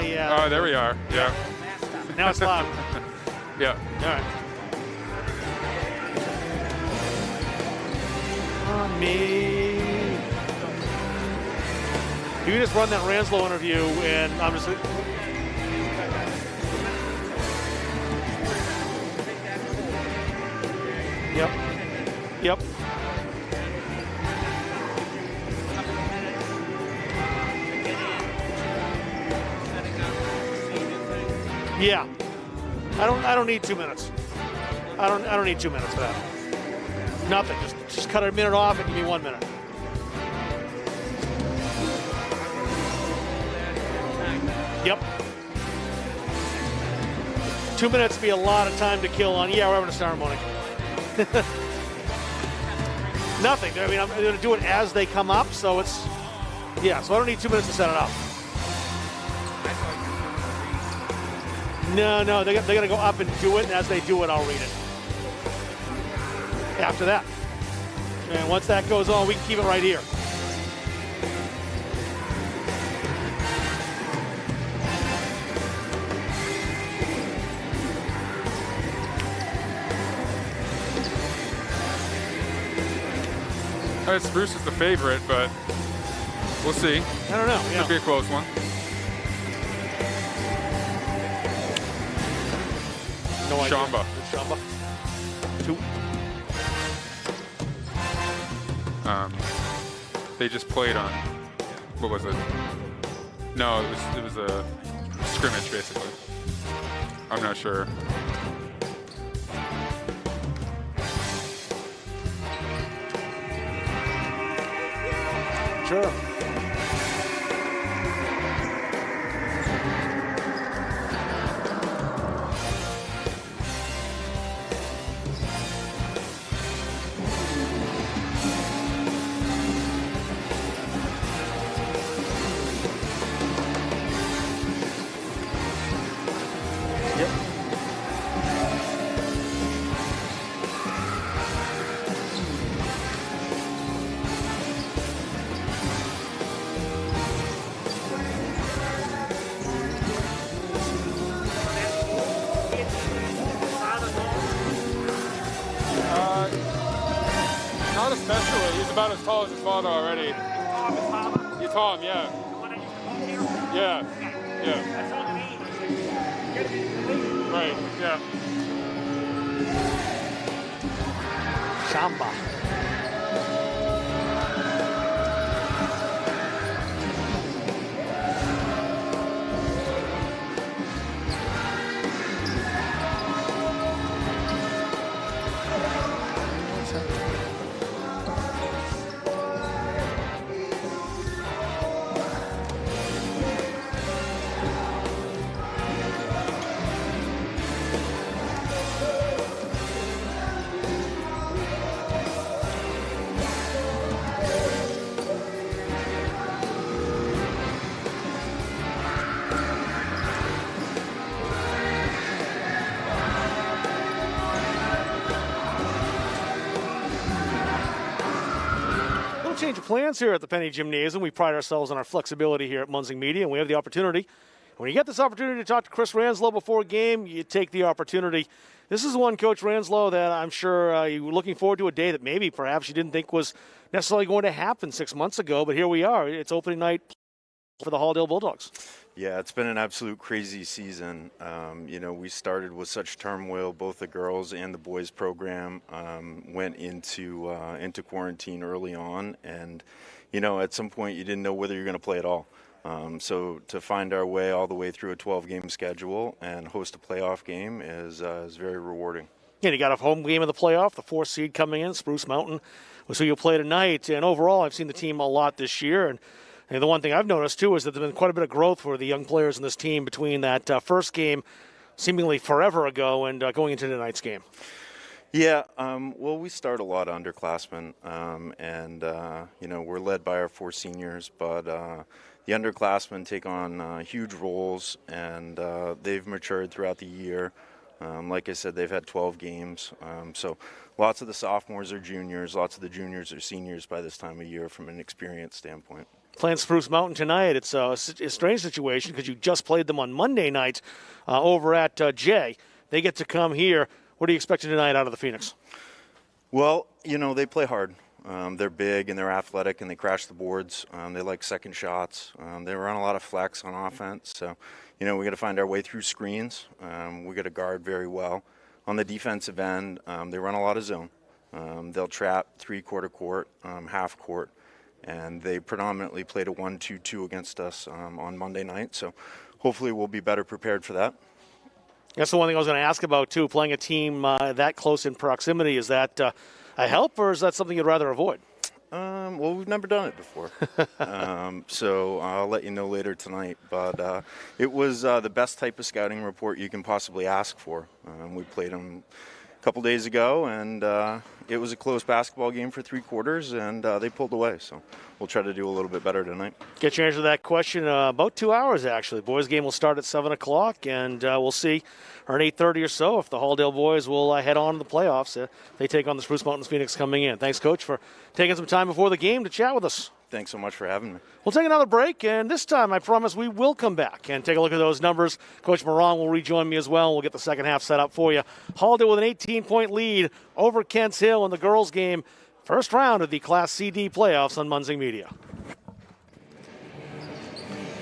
Yeah. Oh, there we are. Yeah. Now it's loud. Yeah. All right. On me. You can just run that Ranslow interview, and I'm just. Yep. Yep. Yeah. I don't need 2 minutes. I don't need 2 minutes for that. Nothing. Just cut a minute off and give me 1 minute. Yep. 2 minutes would be a lot of time to kill on. Yeah, we're having a ceremony. Nothing. I mean, I'm going to do it as they come up, so it's, yeah, so I don't need 2 minutes to set it up. No, they're going to go up and do it, and as they do it, I'll read it. After that. And once that goes on, we can keep it right here. Spruce is the favorite, but we'll see. I don't know. Yeah. Could be a close one. No idea. Shamba. Shamba. 2. They just played on, what was it? No, it was a scrimmage, basically. I'm not sure. Sure. Not especially. He's about as tall as his father already. You Tom, yeah. Yeah. Yeah. Right, yeah. Shamba. Change of plans here at the Penny Gymnasium. We pride ourselves on our flexibility here at Munzing Media, and we have the opportunity. When you get this opportunity to talk to Chris Ranslow before a game, you take the opportunity. This is one, Coach Ranslow, that I'm sure you were looking forward to, a day that maybe perhaps you didn't think was necessarily going to happen 6 months ago, but here we are. It's opening night for the Halldale Bulldogs. Yeah, it's been an absolute crazy season. We started with such turmoil. Both the girls and the boys program went into quarantine early on, and at some point you didn't know whether you're going to play at all. So to find our way all the way through a 12-game schedule and host a playoff game is very rewarding. Yeah, you got a home game of the playoff, the 4th seed coming in. Spruce Mountain was who you'll play tonight. And overall, I've seen the team a lot this year, and the one thing I've noticed, too, is that there's been quite a bit of growth for the young players in this team between that first game seemingly forever ago and going into tonight's game. Yeah, well, we start a lot of underclassmen, and we're led by our 4 seniors, but the underclassmen take on huge roles, and they've matured throughout the year. Like I said, they've had 12 games, so lots of the sophomores are juniors, lots of the juniors are seniors by this time of year from an experience standpoint. playing Spruce Mountain tonight. It's a strange situation because you just played them on Monday night over at Jay. They get to come here. What are you expecting tonight out of the Phoenix? Well, they play hard. They're big and they're athletic and they crash the boards. They like second shots. They run a lot of flex on offense. So, we got to find our way through screens. We got to guard very well. On the defensive end, they run a lot of zone. They'll trap three-quarter court, half court, and they predominantly played a 1-2-2 against us on Monday night. So hopefully we'll be better prepared for that. That's the one thing I was going to ask about, too. Playing a team that close in proximity, is that a help or is that something you'd rather avoid? Well, we've never done it before, so I'll let you know later tonight. But it was the best type of scouting report you can possibly ask for. We played them a couple days ago, and it was a close basketball game for 3 quarters, and they pulled away. So we'll try to do a little bit better tonight. Get your answer to that question about 2 hours, actually. Boys game will start at 7 o'clock, and we'll see around 8:30 or so if the Halldale boys will head on to the playoffs. They take on the Spruce Mountains Phoenix coming in. Thanks, Coach, for taking some time before the game to chat with us. Thanks so much for having me. We'll take another break, and this time I promise we will come back and take a look at those numbers. Coach Moran will rejoin me as well, and we'll get the second half set up for you. Halldale with an 18-point lead over Kents Hill in the girls' game. First round of the Class CD playoffs on Munzing Media.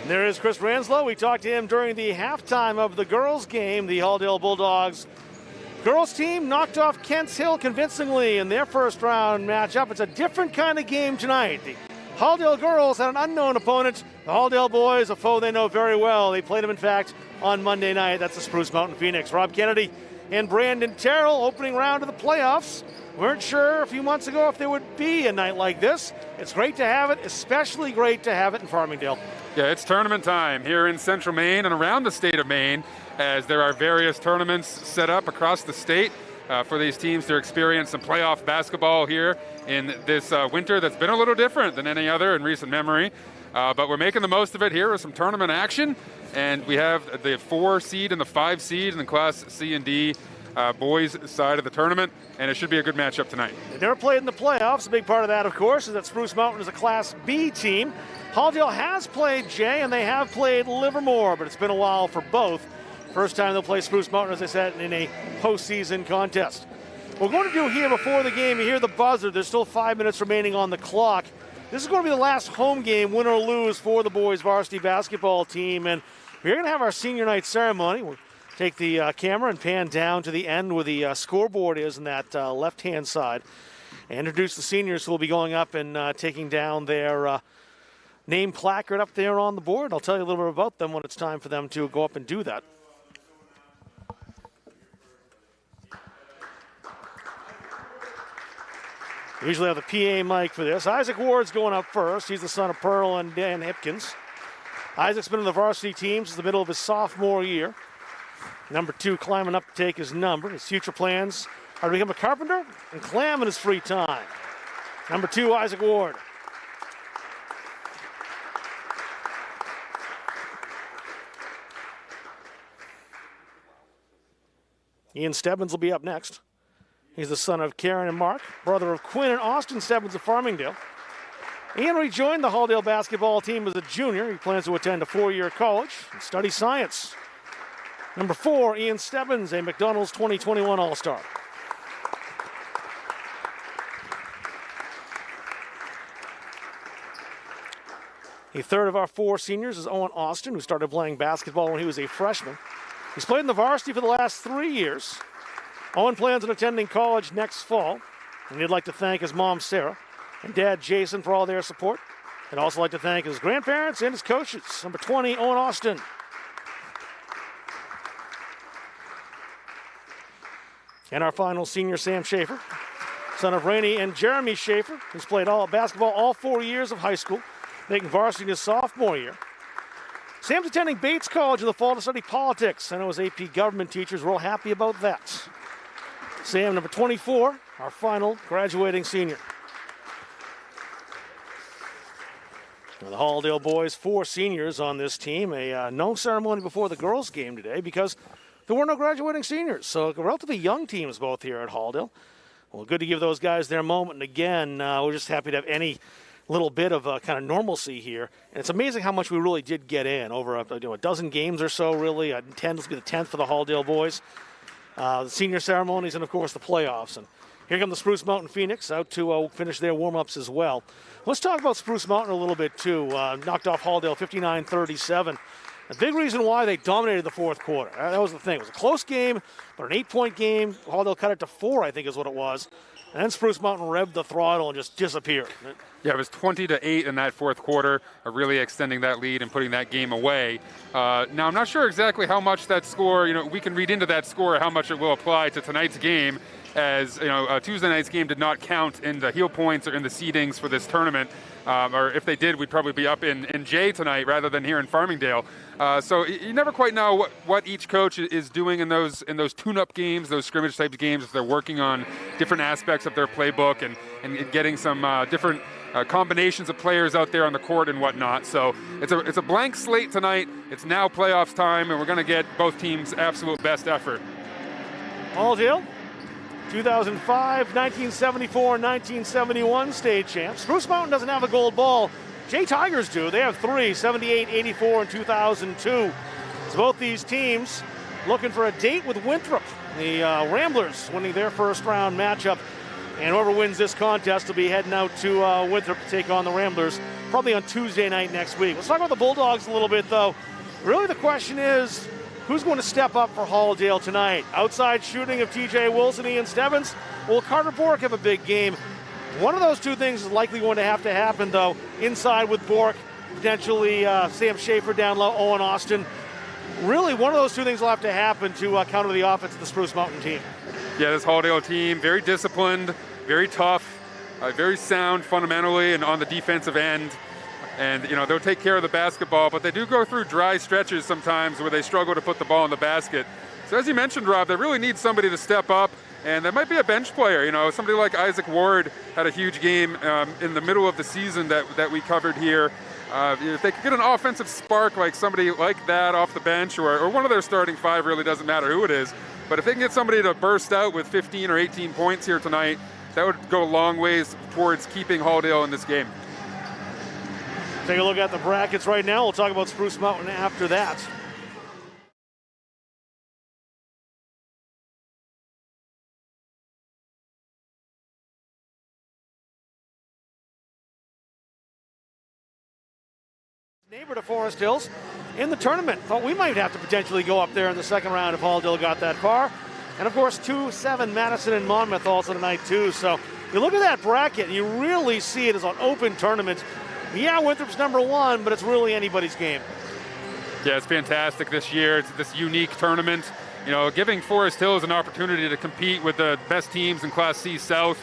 And there is Chris Ranslow. We talked to him during the halftime of the girls' game. The Halldale Bulldogs girls team knocked off Kents Hill convincingly in their first round matchup. It's a different kind of game tonight. The Halldale girls had an unknown opponent. The Halldale boys, a foe they know very well. They played them, in fact, on Monday night. That's the Spruce Mountain Phoenix. Rob Kennedy and Brandon Terrell opening round of the playoffs. Weren't sure a few months ago if there would be a night like this. It's great to have it, especially great to have it in Farmingdale. Yeah, it's tournament time here in Central Maine and around the state of Maine, as there are various tournaments set up across the state for these teams to experience some playoff basketball here in this winter that's been a little different than any other in recent memory. But we're making the most of it here with some tournament action. And we have the 4 seed and the 5 seed in the Class C and D boys side of the tournament, and it should be a good matchup tonight. They've never played in the playoffs. A big part of that, of course, is that Spruce Mountain is a Class B team. Halldale has played Jay, and they have played Livermore, but it's been a while for both. First time they'll play Spruce Mountain, as I said, in a postseason contest. What we're going to do here before the game, you hear the buzzer. There's still 5 minutes remaining on the clock. This is going to be the last home game, win or lose, for the boys varsity basketball team, and we're going to have our senior night ceremony. We'll take the camera and pan down to the end where the scoreboard is in that left-hand side and introduce the seniors who will be going up and taking down their name placard up there on the board. I'll tell you a little bit about them when it's time for them to go up and do that. We usually have the PA mic for this. Isaac Ward's going up first. He's the son of Pearl and Dan Hipkins. Isaac's been in the varsity team since the middle of his sophomore year. Number 2 climbing up to take his number. His future plans are to become a carpenter and clam in his free time. Number 2, Isaac Ward. Ian Stebbins will be up next. He's the son of Karen and Mark, brother of Quinn and Austin Stebbins of Farmingdale. Ian rejoined the Halldale basketball team as a junior. He plans to attend a 4-year college and study science. Number 4, Ian Stebbins, a McDonald's 2021 All-Star. A third of our 4 seniors is Owen Austin, who started playing basketball when he was a freshman. He's played in the varsity for the last 3 years. Owen plans on attending college next fall, and he'd like to thank his mom, Sarah, and dad, Jason, for all their support. I'd also like to thank his grandparents and his coaches. Number 20, Owen Austin. And our final senior, Sam Schaefer, son of Rainey and Jeremy Schaefer, who's played basketball all 4 years of high school, making varsity his sophomore year. Sam's attending Bates College in the fall to study politics. I know his AP government teachers were all happy about that. Sam, number 24, our final graduating senior. For the Halldale boys, 4 seniors on this team. No ceremony before the girls' game today because there were no graduating seniors. So relatively young teams both here at Halldale. Well, good to give those guys their moment. And again, we're just happy to have any little bit of kind of normalcy here. And it's amazing how much we really did get in over a dozen games or so, really. 10, this will be the 10th for the Halldale boys. The senior ceremonies and, of course, the playoffs. And here come the Spruce Mountain Phoenix out to finish their warm-ups as well. Let's talk about Spruce Mountain a little bit, too. Knocked off Halldale 59-37. The big reason why they dominated the fourth quarter. That was the thing. It was a close game, but an 8-point game. Halldale cut it to 4, I think is what it was. And then Spruce Mountain revved the throttle and just disappeared. Yeah, it was 20-8 in that fourth quarter, really extending that lead and putting that game away. Now, I'm not sure exactly how much that score, we can read into that score how much it will apply to tonight's game, as Tuesday night's game did not count in the heel points or in the seedings for this tournament. Or if they did, we'd probably be up in Jay tonight rather than here in Farmingdale. So you never quite know what each coach is doing in those tune-up games, those scrimmage type games, if they're working on different aspects of their playbook and getting some different combinations of players out there on the court and whatnot. So it's a blank slate tonight. It's now playoffs time, and we're going to get both teams' absolute best effort. Halldale, 2005, 1974, 1971 state champs. Spruce Mountain doesn't have a gold ball. Jay Tigers do. They have 3, 78, 84, and 2002. So both these teams looking for a date with Winthrop. The Ramblers winning their first round matchup. And whoever wins this contest will be heading out to Winthrop to take on the Ramblers, probably on Tuesday night next week. Let's talk about the Bulldogs a little bit, though. Really the question is, who's going to step up for Halldale tonight? Outside shooting of TJ Wilson, Ian Stebbins? Will Carter Bork have a big game? One of those two things is likely going to happen, though. Inside with Bork, potentially Sam Schaefer down low, Owen Austin. Really, one of those two things will have to happen to counter the offense of the Spruce Mountain team. Yeah, this Halldale team, very disciplined, very tough, very sound fundamentally and on the defensive end. And, they'll take care of the basketball, but they do go through dry stretches sometimes where they struggle to put the ball in the basket. So as you mentioned, Rob, they really need somebody to step up, and there might be a bench player. Somebody like Isaac Ward had a huge game in the middle of the season that we covered here. If they could get an offensive spark like somebody like that off the bench or one of their starting 5, really doesn't matter who it is. But if they can get somebody to burst out with 15 or 18 points here tonight, that would go a long ways towards keeping Halldale in this game. Take a look at the brackets right now. We'll talk about Spruce Mountain after that. Neighbor to Forest Hills in the tournament. Thought we might have to potentially go up there in the second round if Halldale got that far. And of course, 2-7 Madison and Monmouth also tonight too. So you look at that bracket and you really see it as an open tournament. Yeah, Winthrop's number 1, but it's really anybody's game. Yeah, it's fantastic this year. It's this unique tournament. Giving Forest Hills an opportunity to compete with the best teams in Class C South.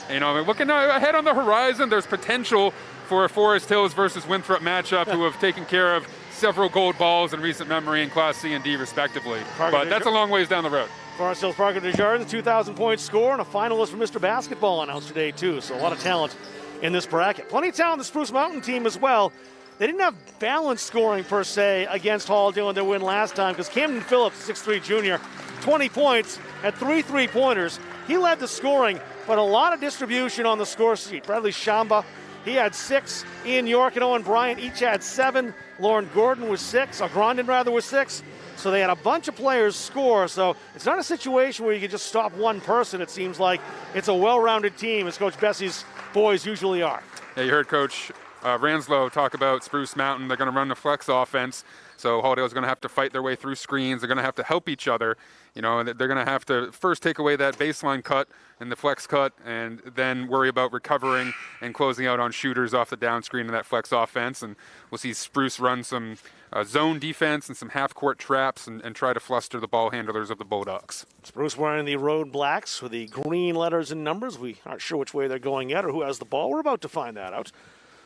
Looking ahead on the horizon, there's potential for a Forest Hills versus Winthrop matchup who have taken care of several gold balls in recent memory in Class C and D respectively. But that's a long ways down the road. Forest Hills Parker Desjardins, 2,000-point score, and a finalist for Mr. Basketball announced today too. So a lot of talent in this bracket. Plenty of talent in the Spruce Mountain team as well. They didn't have balanced scoring per se against Halldale in their win last time because Camden Phillips, 6'3 junior, 20 points, had 3 3-pointers. He led the scoring, but a lot of distribution on the score sheet. Bradley Shamba, he had 6. Ian York and Owen Bryant each had 7. Lauren Gordon was 6, or Grondin rather was 6. So they had a bunch of players score. So it's not a situation where you can just stop one person. It seems like it's a well-rounded team, as Coach Bessie's boys usually are. Yeah, you heard Coach Ranslow talk about Spruce Mountain. They're going to run the flex offense. So Halldale's going to have to fight their way through screens. They're going to have to help each other. And they're going to have to first take away that baseline cut and the flex cut, and then worry about recovering and closing out on shooters off the down screen in that flex offense. And we'll see Spruce run some zone defense and some half-court traps and try to fluster the ball handlers of the Bulldogs. Spruce wearing the road blacks with the green letters and numbers. We aren't sure which way they're going yet or who has the ball. We're about to find that out.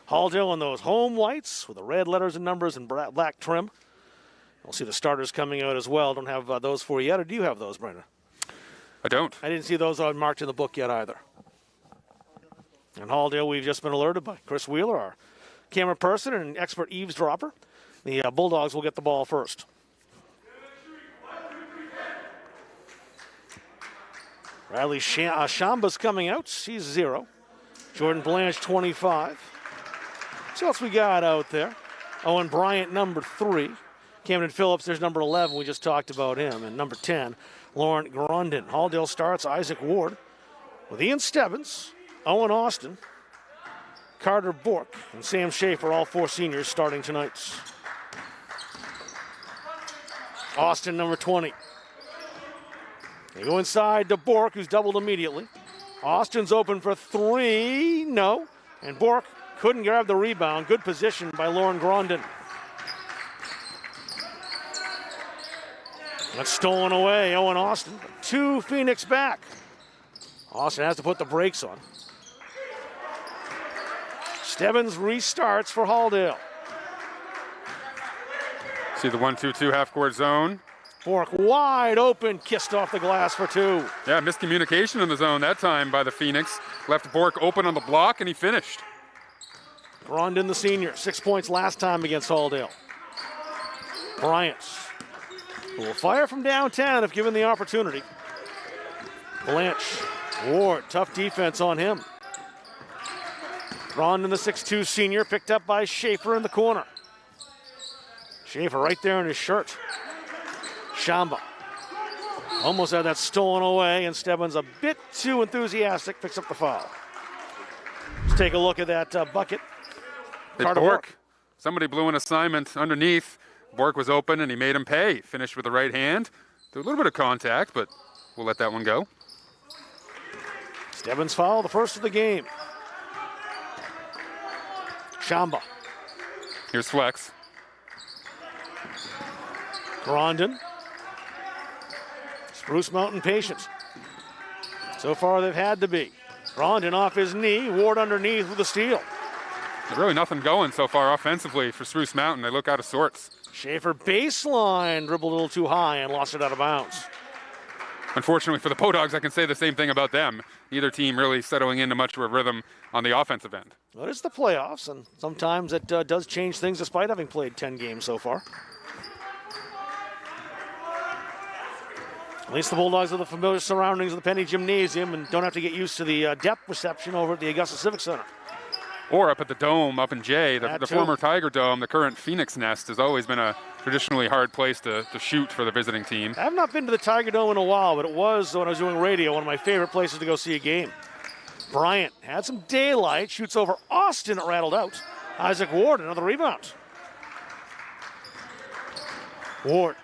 Halldale in those home whites with the red letters and numbers and black trim. We'll see the starters coming out as well. Don't have those for you yet, or do you have those, Brenda? I don't. I didn't see those marked in the book yet either. And Halldale, we've just been alerted by Chris Wheeler, our camera person and expert eavesdropper. The Bulldogs will get the ball first. Riley Shamba's coming out. She's 0. Jordan Blanche, 25. So what else we got out there? Owen Bryant, number 3. Camden Phillips, there's number 11. We just talked about him. And number 10, Laurent Grondin. Halldale starts Isaac Ward with Ian Stebbins, Owen Austin, Carter Bork, and Sam Schaefer, all 4 seniors starting tonight. Austin, number 20. They go inside to Bork, who's doubled immediately. Austin's open for 3. No. And Bork couldn't grab the rebound. Good position by Lauren Grondin. That's stolen away. Owen Austin. 2 Phoenix back. Austin has to put the brakes on. Stebbins restarts for Halldale. See the 1-2-2 half-court zone. Bork wide open, kissed off the glass for 2. Yeah, miscommunication in the zone that time by the Phoenix. Left Bork open on the block, and he finished. Grondin, the senior, 6 points last time against Halldale. Bryant will fire from downtown if given the opportunity. Blanche, Ward, tough defense on him. Grondin, the 6'2 senior, picked up by Schaefer in the corner. Schaefer right there in his shirt. Shamba almost had that stolen away, and Stebbins a bit too enthusiastic, picks up the foul. Let's take a look at that bucket. Hey, Carter Bork. Somebody blew an assignment underneath. Bork was open, and he made him pay. Finished with the right hand. Did a little bit of contact, but we'll let that one go. Stebbins foul, the first of the game. Shamba. Here's Flex. Grondin. Spruce Mountain patient. So far they've had to be. Grondin off his knee, Ward underneath with a steal. There's really nothing going so far offensively for Spruce Mountain. They look out of sorts. Schaefer baseline, dribbled a little too high and lost it out of bounds. Unfortunately for the Podogs, I can say the same thing about them. Neither team really settling into much of a rhythm on the offensive end. Well, it's the playoffs, and sometimes it does change things despite having played 10 games so far. At least the Bulldogs are the familiar surroundings of the Penny Gymnasium and don't have to get used to the depth reception over at the Augusta Civic Center. Or up at the Dome, up in Jay, the That too. former Tiger Dome, the current Phoenix Nest, has always been a traditionally hard place to shoot for the visiting team. I have not been to the Tiger Dome in a while, but it was, when I was doing radio, one of my favorite places to go see a game. Bryant had some daylight, shoots over Austin, it rattled out. Isaac Ward, another rebound. Ward.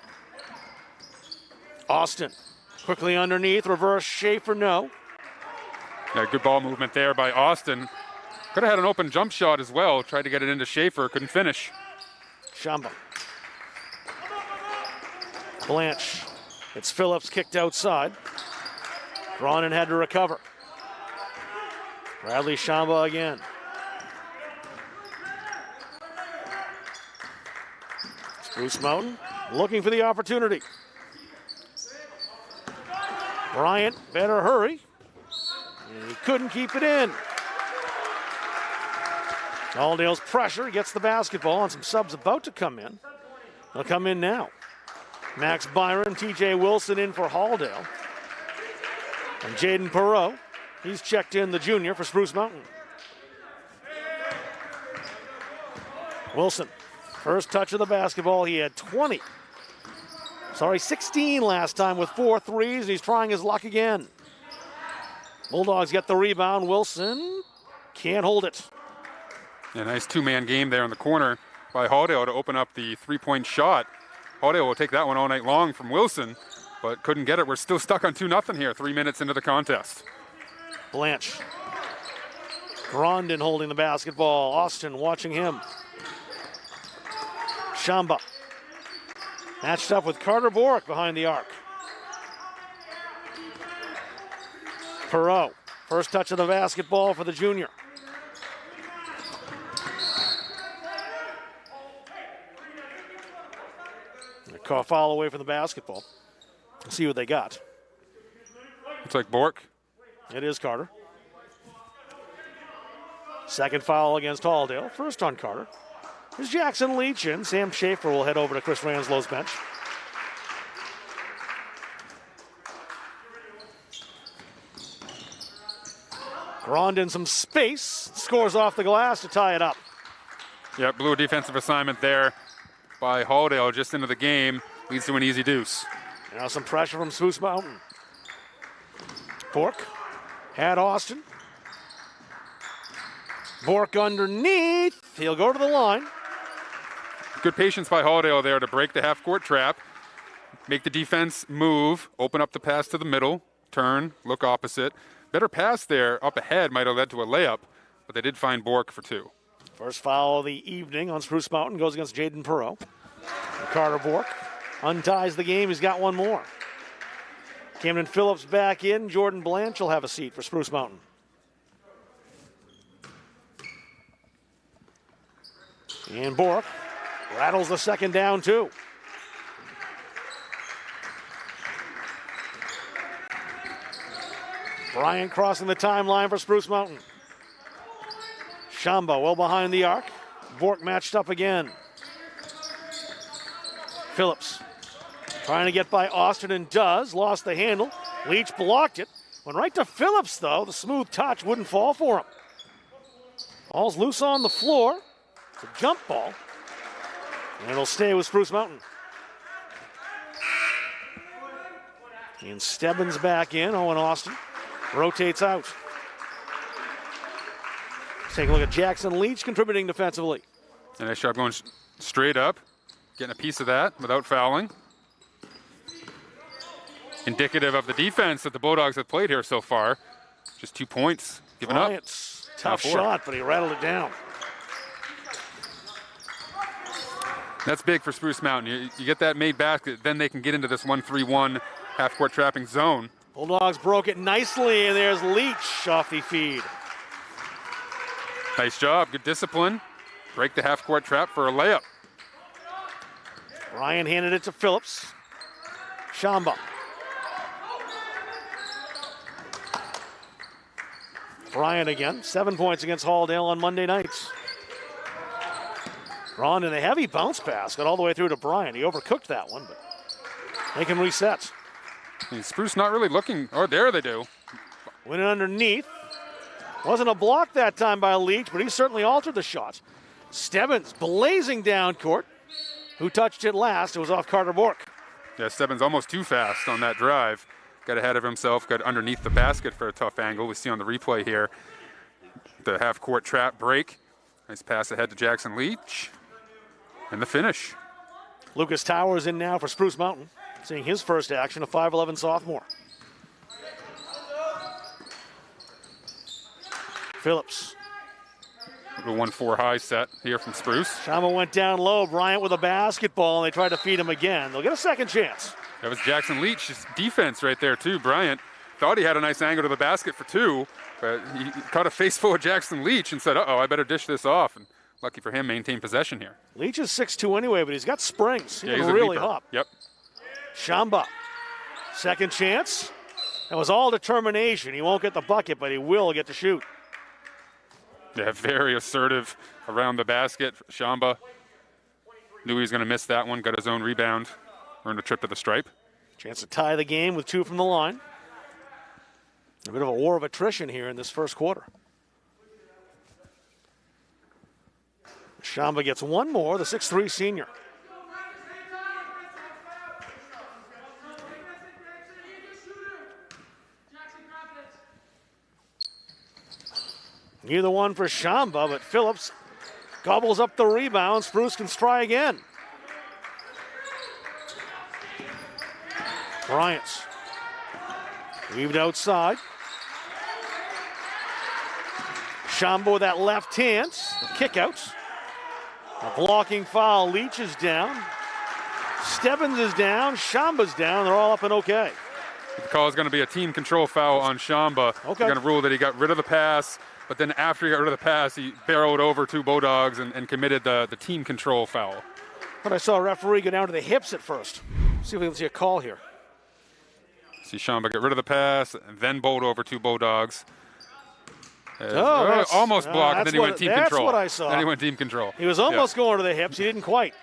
Austin, quickly underneath, reverse Schaefer, no. Yeah, good ball movement there by Austin. Could have had an open jump shot as well. Tried to get it into Schaefer, couldn't finish. Shamba. Blanche. It's Phillips kicked outside. Grondin had to recover. Bradley Shamba again. Spruce Mountain looking for the opportunity. Bryant better hurry. He couldn't keep it in. Halldale's pressure gets the basketball, and some subs about to come in. They'll come in now. Max Byron, TJ Wilson in for Halldale. And Jaden Perot, he's checked in, the junior, for Spruce Mountain. Wilson, first touch of the basketball, he had 16 last time with 4 threes, and he's trying his luck again. Bulldogs get the rebound. Wilson can't hold it. A nice two-man game there in the corner by Halldale to open up the three-point shot. Halldale will take that one all night long from Wilson, but couldn't get it. We're still stuck on 2-0 here, 3 minutes into the contest. Blanche. Grondin holding the basketball. Austin watching him. Shamba. Matched up with Carter Bork behind the arc. Perot. First touch of the basketball for the junior. A foul away from the basketball. Let's see what they got. Looks like Bork. It is Carter. Second foul against Halldale. First on Carter. Here's Jackson Leach in. Sam Schaefer will head over to Chris Ranslow's bench. Grondin some space. Scores off the glass to tie it up. Yeah, blew a defensive assignment there by Halldale just into the game. Leads to an easy deuce. Now some pressure from Spruce Mountain. Bork had Austin. Bork underneath. He'll go to the line. Good patience by Halldale there to break the half-court trap, make the defense move, open up the pass to the middle, turn, look opposite. Better pass there up ahead might have led to a layup, but they did find Bork for two. First foul of the evening on Spruce Mountain goes against Jaden Perot. And Carter Bork unties the game. He's got one more. Camden Phillips back in. Jordan Blanche will have a seat for Spruce Mountain. And Bork rattles the second down, too. Bryant crossing the timeline for Spruce Mountain. Shamba well behind the arc. Bork matched up again. Phillips trying to get by Austin and does. Lost the handle. Leach blocked it. Went right to Phillips, though. The smooth touch wouldn't fall for him. Ball's loose on the floor. It's a jump ball. And it'll stay with Spruce Mountain. And Stebbins back in. Owen Austin rotates out. Let's take a look at Jackson Leach contributing defensively. And nice job going straight up, getting a piece of that without fouling. Indicative of the defense that the Bulldogs have played here so far. Just 2 points given up. Tough shot, but he rattled it down. That's big for Spruce Mountain. You get that made basket, then they can get into this 1-3-1 half-court trapping zone. Bulldogs broke it nicely, and there's Leach off the feed. Nice job, good discipline. Break the half-court trap for a layup. Ryan handed it to Phillips. Shamba. Bryant again, 7 points against Halldale on Monday nights. Ron in a heavy bounce pass, got all the way through to Bryant. He overcooked that one, but they can reset. And Spruce not really looking, oh, there they do. Went in underneath. Wasn't a block that time by Leach, but he certainly altered the shot. Stebbins blazing down court. Who touched it last? It was off Carter Bork. Yeah, Stebbins almost too fast on that drive. Got ahead of himself, got underneath the basket for a tough angle. We see on the replay here the half-court trap break. Nice pass ahead to Jackson Leach. And the finish. Lucas Towers in now for Spruce Mountain, seeing his first action, a 5'11 sophomore. Phillips. The 1-4 high set here from Spruce. Shama went down low. Bryant with a basketball, and they tried to feed him again. They'll get a second chance. That was Jackson Leach's defense right there, too. Bryant thought he had a nice angle to the basket for two, but he caught a face full of Jackson Leach and said, uh-oh, I better dish this off. And lucky for him, maintain possession here. Leach is 6'2 anyway, but he's got springs. He yeah, can he's really a leaper. hop. Yep. Shamba. Second chance. That was all determination. He won't get the bucket, but he will get to shoot. Yeah, very assertive around the basket. Shamba knew he was going to miss that one, got his own rebound, earned a trip to the stripe. Chance to tie the game with two from the line. A bit of a war of attrition here in this first quarter. Shamba gets one more, the 6'3 senior. Neither one for Shamba, but Phillips gobbles up the rebound. Spruce can try again. Bryant's weaved outside. Shamba with that left hand, kick out. A blocking foul. Leach is down. Stebbins is down. Shamba's down. They're all up and okay. The call is going to be a team control foul on Shamba. Okay. They're going to rule that he got rid of the pass, but then after he got rid of the pass, he barreled over two Bulldogs and committed the team control foul. But I saw a referee go down to the hips at first. See if we can see a call here. See Shamba get rid of the pass and then bowled over two Bulldogs. Almost blocked, and then he went team control. That's what I saw. Then he went team control. He was almost going to the hips. He didn't quite.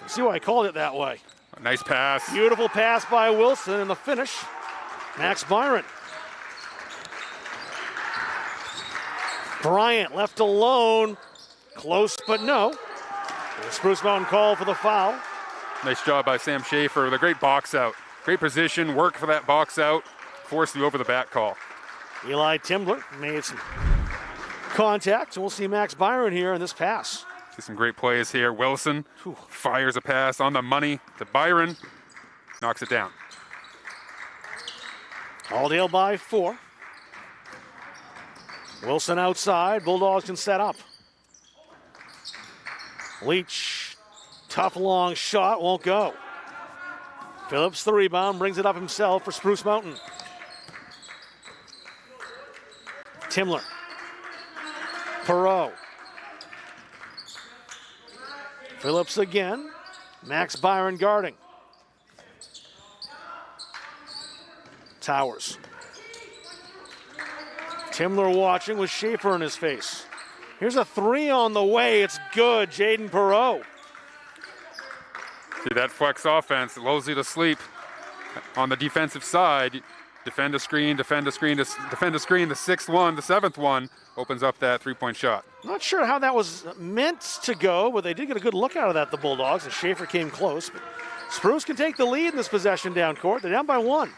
See why I called it that way. A nice pass. Beautiful pass by Wilson, and the finish, Max Byron. Bryant left alone. Close, but no. The Spruce Mountain call for the foul. Nice job by Sam Schaefer with a great box out. Great position, work for that box out, forced the over the back call. Eli Timler made some contact, and we'll see Max Byron here in this pass. See some great plays here. Wilson fires a pass on the money to Byron, knocks it down. Halldale by 4. Wilson outside. Bulldogs can set up. Leach, tough long shot, won't go. Phillips the rebound, brings it up himself for Spruce Mountain. Timler. Perot. Phillips again. Max Byron guarding. Towers. Timler watching with Schaefer in his face. Here's a 3 on the way. It's good. Jaden Perot. See that flex offense, it lulls you to sleep on the defensive side. Defend a screen, defend a screen, defend a screen. The 6th one, the 7th one opens up that three-point shot. Not sure how that was meant to go, but they did get a good look out of that, the Bulldogs, and Schaefer came close. But Spruce can take the lead in this possession down court. They're down by 1.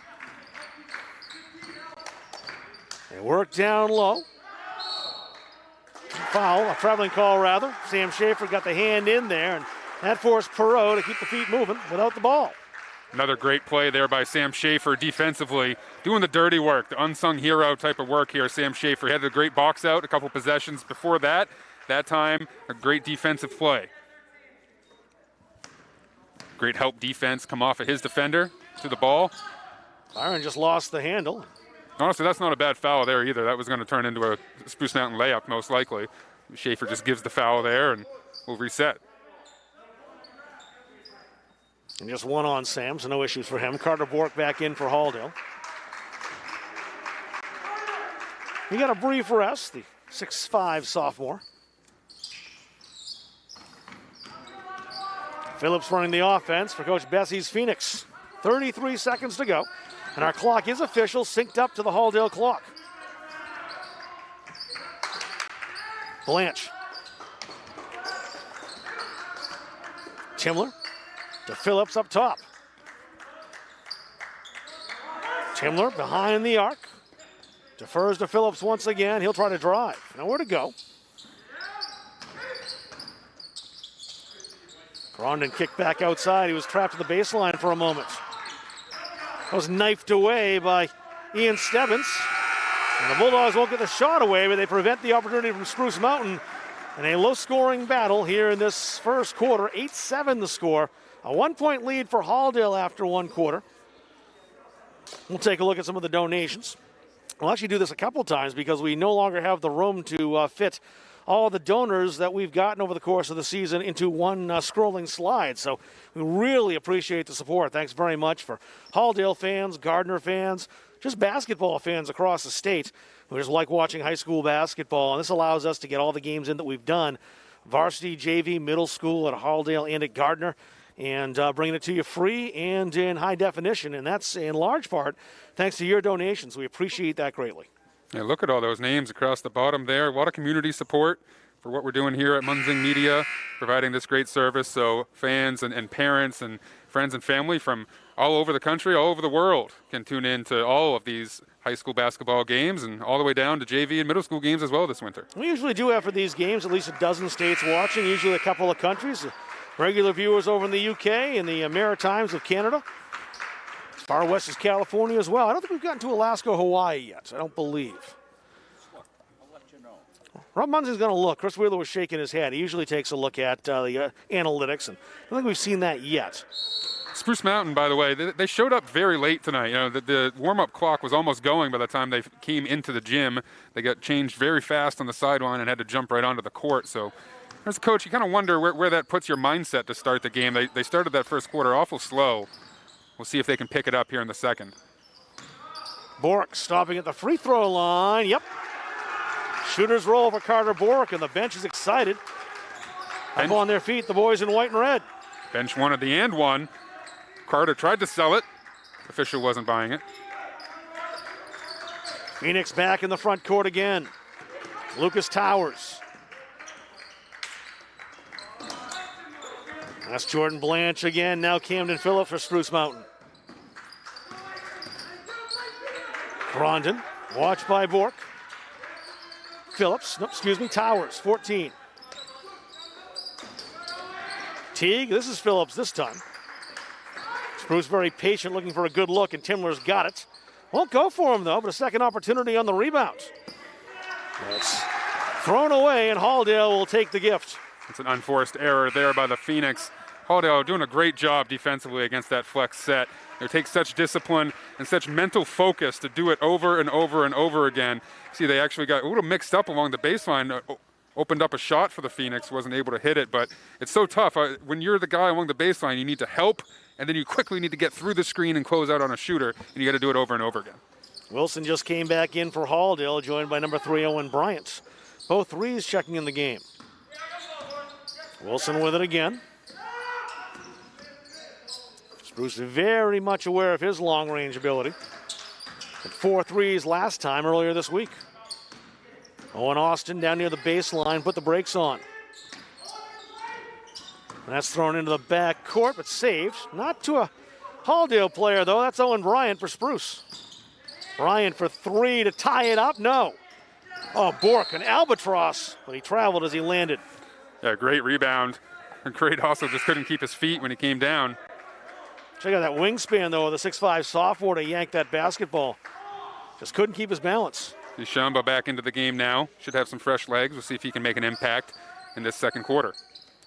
They work down low. Foul, a traveling call rather. Sam Schaefer got the hand in there, and that forced Perot to keep the feet moving without the ball. Another great play there by Sam Schaefer defensively, doing the dirty work, the unsung hero type of work here. Sam Schaefer had a great box out a couple possessions before that. That time, a great defensive play. Great help defense come off of his defender to the ball. Byron just lost the handle. Honestly, that's not a bad foul there either. That was going to turn into a Spruce Mountain layup most likely. Schaefer just gives the foul there and we'll reset. And just 1 on Sam, so no issues for him. Carter Bork back in for Halldale. He got a brief rest, the 6'5" sophomore. Phillips running the offense for Coach Bessie's Phoenix. 33 seconds to go. And our clock is official, synced up to the Halldale clock. Blanche. Timler to Phillips up top. Timler behind the arc. Defers to Phillips once again. He'll try to drive. Nowhere to go. Grondin kicked back outside. He was trapped at the baseline for a moment. That was knifed away by Ian Stebbins. And the Bulldogs won't get the shot away, but they prevent the opportunity from Spruce Mountain. In a low-scoring battle here in this first quarter. 8-7 the score. A 1-point lead for Halldale after 1 quarter. We'll take a look at some of the donations. We'll actually do this a couple times because we no longer have the room to fit all the donors that we've gotten over the course of the season into one scrolling slide. So we really appreciate the support. Thanks very much for Halldale fans, Gardner fans, just basketball fans across the state who just like watching high school basketball. And this allows us to get all the games in that we've done. Varsity, JV, middle school at Halldale and at Gardner. And bringing it to you free and in high definition. And that's in large part thanks to your donations. We appreciate that greatly. Yeah, look at all those names across the bottom there. A lot of community support for what we're doing here at Munzing Media, providing this great service. So fans and parents and friends and family from all over the country, all over the world can tune in to all of these high school basketball games and all the way down to JV and middle school games as well this winter. We usually do have for these games at least a dozen states watching, usually a couple of countries. Regular viewers over in the UK and the Maritimes of Canada. As far west as California as well. I don't think we've gotten to Alaska, Hawaii yet. I don't believe. I'll let you know. Rob Munzing's going to look. Chris Wheeler was shaking his head. He usually takes a look at the analytics, and I don't think we've seen that yet. Spruce Mountain, by the way, they showed up very late tonight. You know, the warm-up clock was almost going by the time they came into the gym. They got changed very fast on the sideline and had to jump right onto the court. So, as a coach, you kind of wonder where that puts your mindset to start the game. They started that first quarter awful slow. We'll see if they can pick it up here in the second. Bork stopping at the free throw line. Yep. Shooters roll for Carter Bork, and the bench is excited. Up on their feet, the boys in white and red. Bench wanted the and one. Carter tried to sell it. Official wasn't buying it. Phoenix back in the front court again. Lucas Towers. That's Jordan Blanche again. Now Camden Phillips for Spruce Mountain. Grondin, watched by Bork. Phillips, Towers, 14. Teague, this is Phillips this time. Spruce very patient, looking for a good look, and Timler's got it. Won't go for him, though, but a second opportunity on the rebound. It's thrown away, and Halldale will take the gift. It's an unforced error there by the Phoenix. Halldale doing a great job defensively against that flex set. It takes such discipline and such mental focus to do it over and over and over again. See, they actually got a little mixed up along the baseline. Opened up a shot for the Phoenix, wasn't able to hit it, but it's so tough. When you're the guy along the baseline, you need to help, and then you quickly need to get through the screen and close out on a shooter, and you got to do it over and over again. Wilson just came back in for Halldale, joined by number 3, Owen Bryant. Both threes checking in the game. Wilson with it again. Spruce very much aware of his long-range ability. Had 4 threes last time earlier this week. Owen Austin down near the baseline, put the brakes on. And that's thrown into the back court, but saved. Not to a Halldale player, though. That's Owen Bryant for Spruce. Bryant for 3 to tie it up. No. Oh, Bork, an albatross, but he traveled as he landed. Yeah, great rebound. And great also just couldn't keep his feet when he came down. Check out that wingspan, though, of the 6'5 sophomore to yank that basketball. Just couldn't keep his balance. Shamba back into the game now. Should have some fresh legs. We'll see if he can make an impact in this second quarter.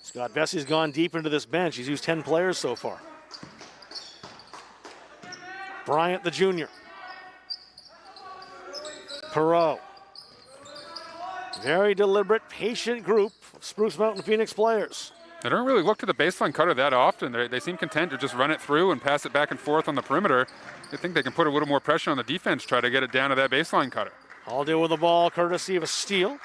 Scott Bessie's gone deep into this bench. He's used 10 players so far. Bryant, the junior. Perot. Very deliberate, patient group of Spruce Mountain Phoenix players. They don't really look to the baseline cutter that often. They seem content to just run it through and pass it back and forth on the perimeter. I think they can put a little more pressure on the defense, try to get it down to that baseline cutter. Halldale with the ball, courtesy of a steal.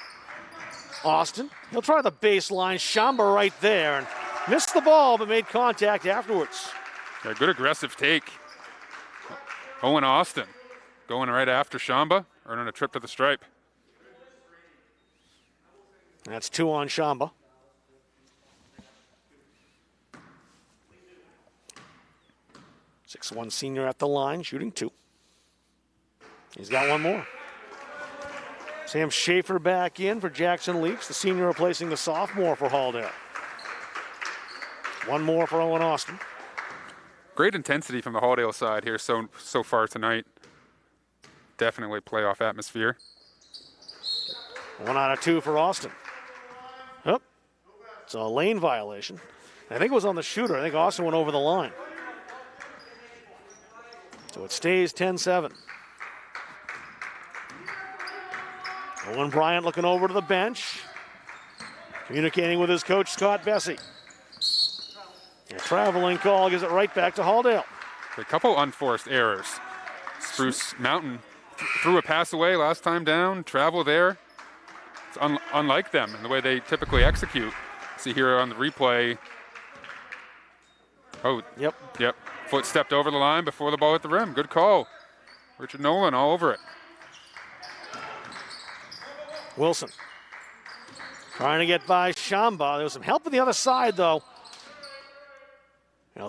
Austin, he'll try the baseline. Shamba right there, and missed the ball, but made contact afterwards. Yeah, good aggressive take. Owen Austin going right after Shamba, earning a trip to the stripe. That's 2 on Shamba. Six-one senior at the line, shooting 2. He's got one more. Sam Schaefer back in for Jackson Leach, the senior replacing the sophomore for Halldale. One more for Owen Austin. Great intensity from the Halldale side here so far tonight. Definitely playoff atmosphere. 1 out of 2 for Austin. Oh, it's a lane violation. I think it was on the shooter. I think Austin went over the line. So it stays 10-7. Owen Bryant looking over to the bench, communicating with his coach, Scott Bessie. A traveling call gives it right back to Halldale. A couple unforced errors. Spruce Mountain threw a pass away last time down, travel there. It's unlike them in the way they typically execute. See here on the replay. Oh, Yep. Foot stepped over the line before the ball hit the rim. Good call. Richard Nolan all over it. Wilson trying to get by Shamba. There was some help on the other side, though.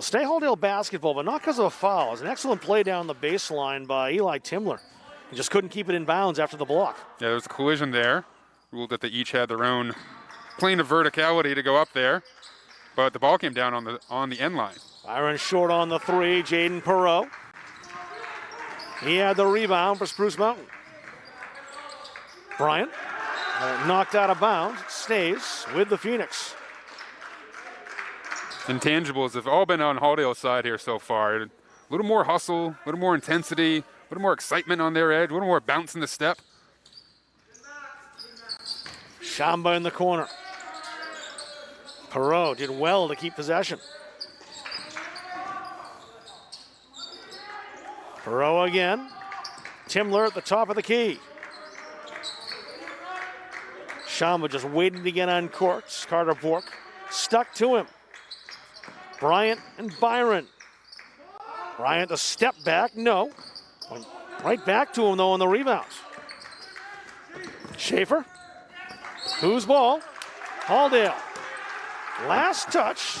Stay Halldale basketball, but not because of a foul. It was an excellent play down the baseline by Eli Timler. He just couldn't keep it in bounds after the block. Yeah, there was a collision there. Ruled that they each had their own plane of verticality to go up there, but the ball came down on the end line. Byron short on the 3, Jaden Perot. He had the rebound for Spruce Mountain. Bryant knocked out of bounds, stays with the Phoenix. Intangibles have all been on Halldale's side here so far. A little more hustle, a little more intensity, a little more excitement on their edge, a little more bounce in the step. Shamba in the corner. Perot did well to keep possession. Perot again. Timler at the top of the key. Shamba just waiting to get uncorked. Carter Bork stuck to him. Bryant and Byron. Bryant the step back, no. Went right back to him though on the rebounds. Schaefer. Whose ball? Halldale. Last touch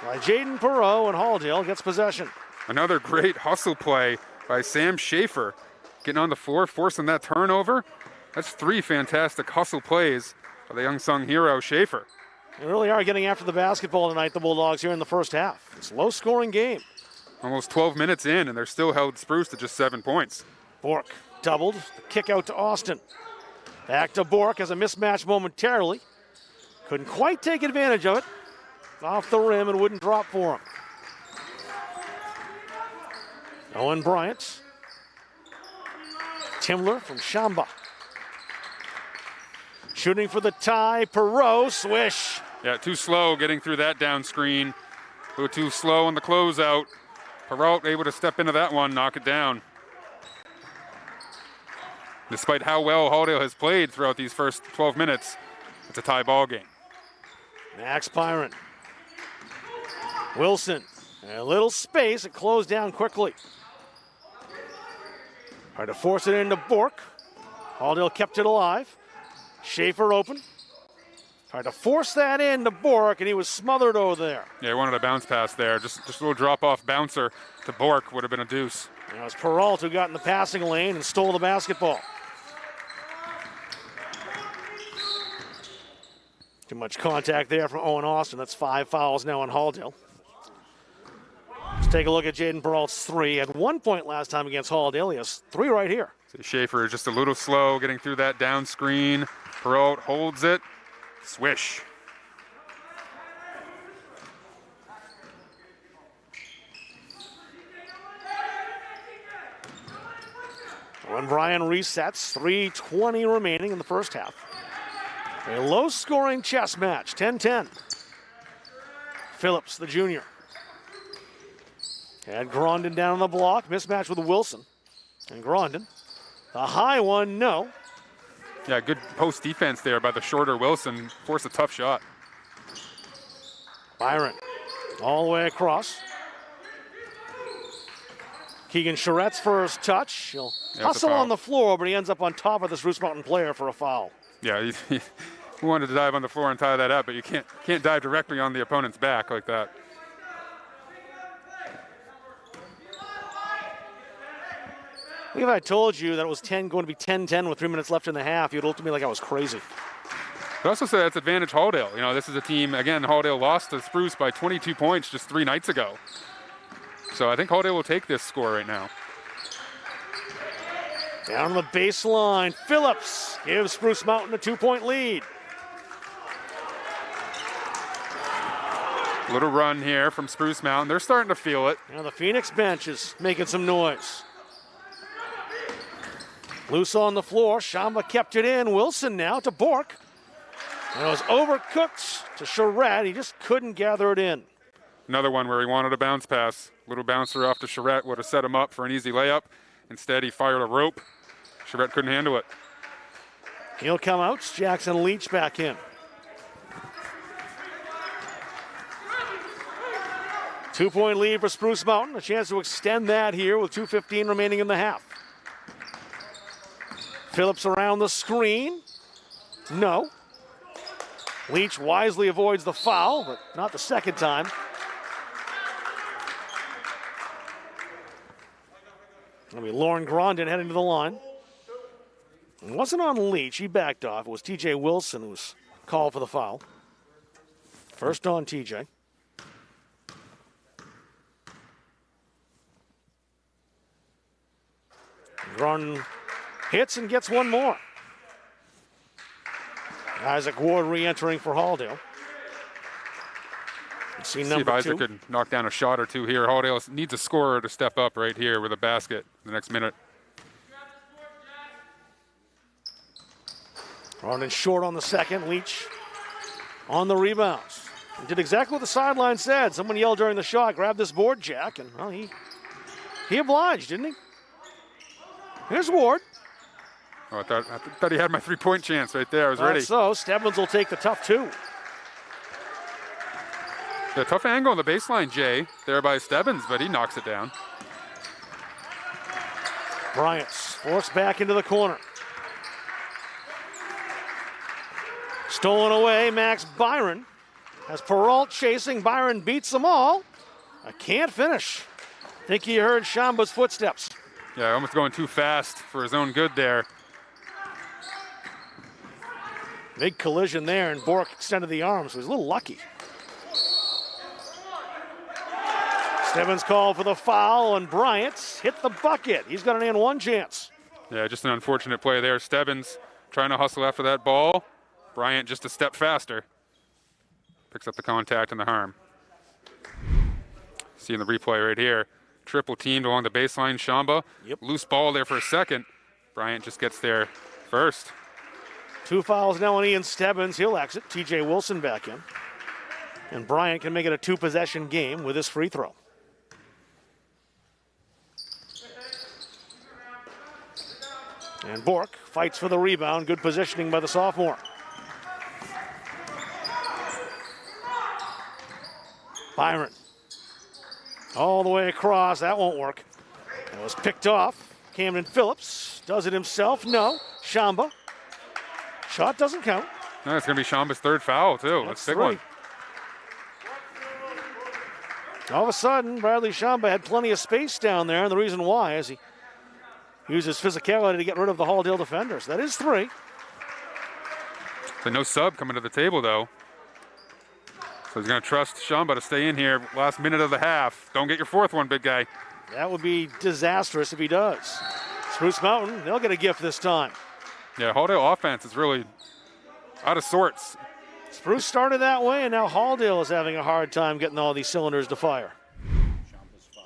by Jaden Perreault, and Halldale gets possession. Another great hustle play by Sam Schaefer. Getting on the floor, forcing that turnover. That's 3 fantastic hustle plays by the unsung hero, Schaefer. They really are getting after the basketball tonight, the Bulldogs, here in the first half. It's a low-scoring game. Almost 12 minutes in, and they're still held Spruce to just 7 points. Bork doubled. The kick out to Austin. Back to Bork as a mismatch momentarily. Couldn't quite take advantage of it. Off the rim and wouldn't drop for him. Owen Bryant. Timler from Shamba. Shooting for the tie. Perreault, swish. Yeah, too slow getting through that down screen. A little too slow on the closeout. Perreault able to step into that one, knock it down. Despite how well Halldale has played throughout these first 12 minutes, it's a tie ball game. Max Byron. Wilson. A little space. It closed down quickly. Tried to force it into Bork. Halldale kept it alive. Schaefer open. Tried to force that into Bork, and he was smothered over there. Yeah, he wanted a bounce pass there. Just a little drop-off bouncer to Bork would have been a deuce. And it was Perreault who got in the passing lane and stole the basketball. Too much contact there from Owen Austin. That's 5 fouls now on Halldale. Let's take a look at Jaden Perreault's 3. At 1 point last time against Halldale. He has 3 right here. So Schaefer is just a little slow getting through that down screen. Perreault holds it. Swish. When Brian resets, 3:20 remaining in the first half. A low-scoring chess match, 10-10. Phillips, the junior. Had Grondin down on the block, mismatch with Wilson. And Grondin, the high one, no. Yeah, good post defense there by the shorter Wilson. Forced a tough shot. Byron, all the way across. Keegan Charrette's first touch. He'll hustle on the floor, but he ends up on top of this Roos Mountain player for a foul. Yeah, he wanted to dive on the floor and tie that up, but you can't dive directly on the opponent's back like that. If I told you that it was going to be 10-10 with 3 minutes left in the half, you'd look at me like I was crazy. But also say that's advantage Halldale. You know, this is a team, again, Halldale lost to Spruce by 22 points just 3 nights ago. So I think Halldale will take this score right now. Down the baseline, Phillips gives Spruce Mountain a 2-point lead. Little run here from Spruce Mountain. They're starting to feel it. Now the Phoenix bench is making some noise. Loose on the floor, Shamba kept it in. Wilson now to Bork. And it was overcooked to Charrette. He just couldn't gather it in. Another one where he wanted a bounce pass. Little bouncer off to Charrette would have set him up for an easy layup. Instead, he fired a rope. Charrette couldn't handle it. He'll come out. Jackson Leach back in. Two-point lead for Spruce Mountain. A chance to extend that here with 2:15 remaining in the half. Phillips around the screen. No. Leach wisely avoids the foul, but not the second time. It'll be Lauren Grondin heading to the line. It wasn't on Leach. He backed off. It was TJ Wilson who was called for the foul. First on TJ. Grondin hits and gets one more. Isaac Ward re-entering for Halldale. See if Isaac could knock down a shot or two here. Halldale needs a scorer to step up right here with a basket the next minute. Grondin short on the second. Leach on the rebounds. He did exactly what the sideline said. Someone yelled during the shot, grab this board, Jack. And well, he obliged, didn't he? Here's Ward. Oh, I thought he had my three-point chance right there. I was ready. So Stebbins will take the tough two. The tough angle on the baseline, Jay, there by Stebbins, but he knocks it down. Bryant's forced back into the corner. Stolen away, Max Byron. As Peralt chasing, Byron beats them all. I can't finish. Think he heard Shamba's footsteps. Yeah, almost going too fast for his own good there. Big collision there, and Bork extended the arm, so he's a little lucky. Stebbins called for the foul, and Bryant hit the bucket. He's got an and one chance. Yeah, just an unfortunate play there. Stebbins trying to hustle after that ball. Bryant just a step faster. Picks up the contact and the harm. See in the replay right here. Triple teamed along the baseline, Shamba. Yep. Loose ball there for a second. Bryant just gets there first. 2 fouls now on Ian Stebbins. He'll exit. TJ Wilson back in. And Bryant can make it a 2-possession game with his free throw. And Bork fights for the rebound. Good positioning by the sophomore. Byron. All the way across. That won't work. That was picked off. Camden Phillips does it himself. No. Shamba. Shot doesn't count. No, it's going to be Shamba's third foul, too. That's a big one. All of a sudden, Bradley Shamba had plenty of space down there, and the reason why is he uses physicality to get rid of the Halldale defenders. That is 3. So no sub coming to the table, though. So he's going to trust Shamba to stay in here last minute of the half. Don't get your fourth one, big guy. That would be disastrous if he does. Spruce Mountain, they'll get a gift this time. Yeah, Halldale offense is really out of sorts. Spruce started that way, and now Halldale is having a hard time getting all these cylinders to fire. Shamba's foul.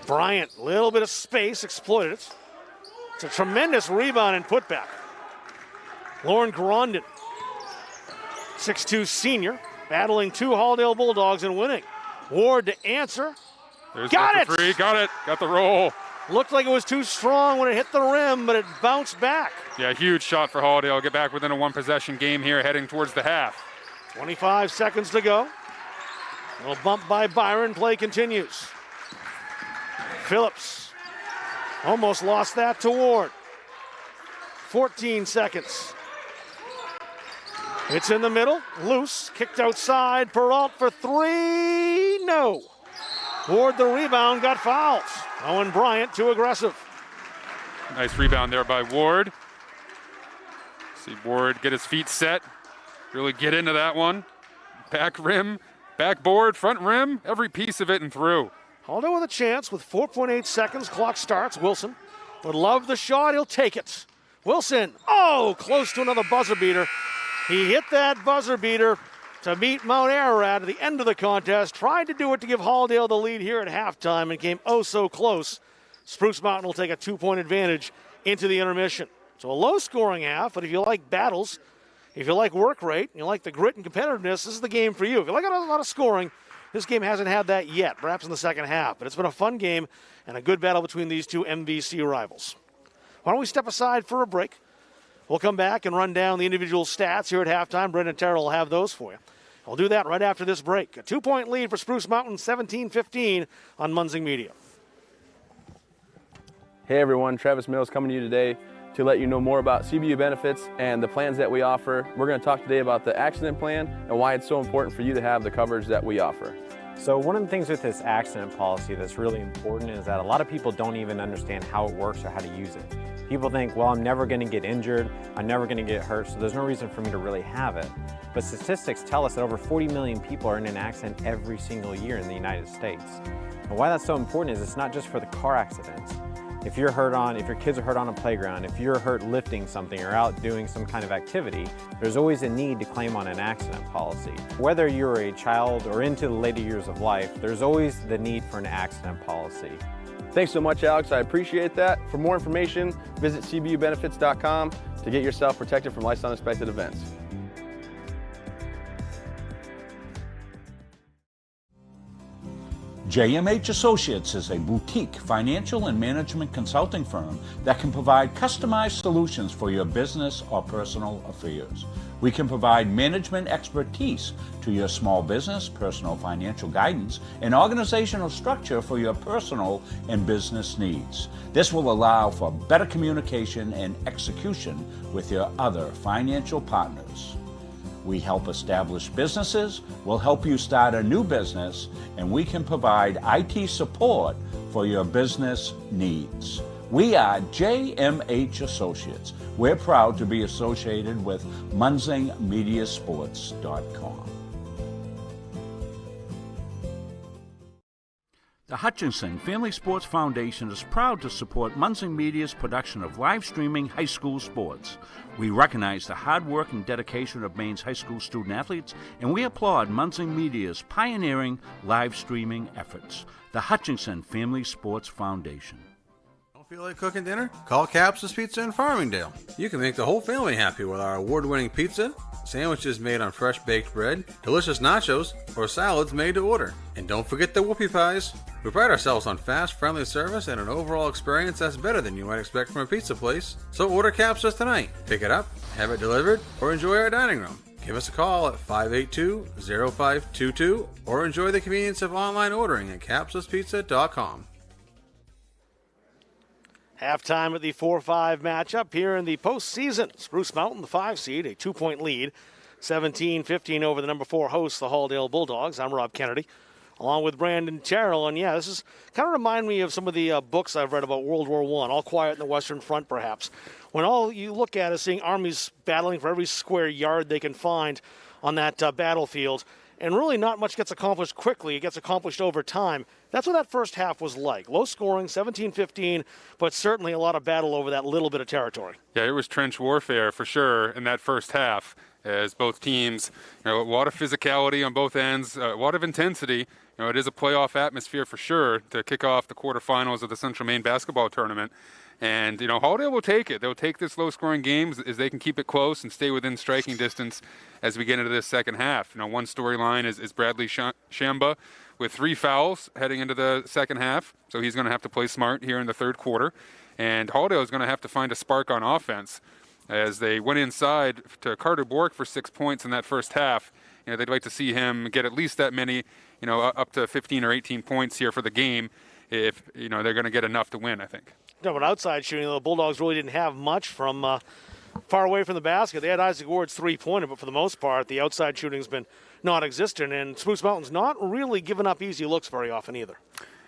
Bryant, a little bit of space, exploited it. It's a tremendous rebound and putback. Lauren Grondin, 6'2" senior, battling 2 Halldale Bulldogs and winning. Ward to answer. Got it! Free. Got it. Got the roll. Looked like it was too strong when it hit the rim, but it bounced back. Yeah, huge shot for Halldale. Get back within a 1-possession game here, heading towards the half. 25 seconds to go. A little bump by Byron. Play continues. Phillips almost lost that to Ward. 14 seconds. It's in the middle, loose, kicked outside, Peralt for 3, no. Ward the rebound, got fouled. Owen Bryant too aggressive. Nice rebound there by Ward. See Ward get his feet set, really get into that one. Back rim, backboard, front rim, every piece of it and through. Halldale with a chance with 4.8 seconds, clock starts. Wilson would love the shot, he'll take it. Wilson, oh, close to another buzzer beater. He hit that buzzer beater to beat Mount Ararat at the end of the contest. Tried to do it to give Halldale the lead here at halftime and came oh so close. Spruce Mountain will take a 2-point advantage into the intermission. So a low-scoring half, but if you like battles, if you like work rate, and you like the grit and competitiveness, this is the game for you. If you like a lot of scoring, this game hasn't had that yet, perhaps in the second half. But it's been a fun game and a good battle between these two MVC rivals. Why don't we step aside for a break? We'll come back and run down the individual stats here at halftime. Brendan Terrell will have those for you. I'll do that right after this break. A 2-point lead for Spruce Mountain, 17-15 on Munzing Media. Hey everyone, Travis Mills coming to you today to let you know more about CBU benefits and the plans that we offer. We're going to talk today about the accident plan and why it's so important for you to have the coverage that we offer. So one of the things with this accident policy that's really important is that a lot of people don't even understand how it works or how to use it. People think, well, I'm never going to get injured, I'm never going to get hurt, so there's no reason for me to really have it. But statistics tell us that over 40 million people are in an accident every single year in the United States. And why that's so important is it's not just for the car accidents. If your kids are hurt on a playground, if you're hurt lifting something or out doing some kind of activity, there's always a need to claim on an accident policy. Whether you're a child or into the later years of life, there's always the need for an accident policy. Thanks so much, Alex. I appreciate that. For more information, visit cbubenefits.com to get yourself protected from life's unexpected events. JMH Associates is a boutique financial and management consulting firm that can provide customized solutions for your business or personal affairs. We can provide management expertise to your small business, personal financial guidance, and organizational structure for your personal and business needs. This will allow for better communication and execution with your other financial partners. We help establish businesses, we'll help you start a new business, and we can provide IT support for your business needs. We are JMH Associates. We're proud to be associated with MunsingMediaSports.com. The Hutchinson Family Sports Foundation is proud to support Munsing Media's production of live streaming high school sports. We recognize the hard work and dedication of Maine's high school student athletes, and we applaud Munsing Media's pioneering live streaming efforts. The Hutchinson Family Sports Foundation. Don't feel like cooking dinner? Call Capsa's Pizza in Farmingdale. You can make the whole family happy with our award-winning pizza, sandwiches made on fresh baked bread, delicious nachos, or salads made to order. And don't forget the whoopie pies. We pride ourselves on fast, friendly service and an overall experience that's better than you might expect from a pizza place. So order Capsa's tonight. Pick it up, have it delivered, or enjoy our dining room. Give us a call at 582-0522 or enjoy the convenience of online ordering at capsaspizza.com. Halftime at the 4-5 matchup here in the postseason. Spruce Mountain, the 5 seed, a 2-point lead, 17-15 over the number 4 hosts, the Halldale Bulldogs. I'm Rob Kennedy, along with Brandon Terrell. And yeah, this is kind of remind me of some of the books I've read about World War I, All Quiet in the Western Front, perhaps. When all you look at is seeing armies battling for every square yard they can find on that battlefield, and really not much gets accomplished quickly. It gets accomplished over time. That's what that first half was like. Low scoring, 17-15, but certainly a lot of battle over that little bit of territory. Yeah, it was trench warfare for sure in that first half, as both teams, a lot of physicality on both ends, a lot of intensity. It is a playoff atmosphere for sure to kick off the quarterfinals of the Central Maine basketball tournament. And, Halldale will take it. They'll take this low-scoring game as they can keep it close and stay within striking distance as we get into this second half. One storyline is Bradley Shamba with 3 fouls heading into the second half, so he's going to have to play smart here in the third quarter. And Halldale is going to have to find a spark on offense as they went inside to Carter Bork for 6 points in that first half. They'd like to see him get at least that many, up to 15 or 18 points here for the game if, they're going to get enough to win, I think. But outside shooting, the Bulldogs really didn't have much from far away from the basket. They had Isaac Ward's three-pointer, but for the most part, the outside shooting's been non-existent, and Spruce Mountain's not really giving up easy looks very often either.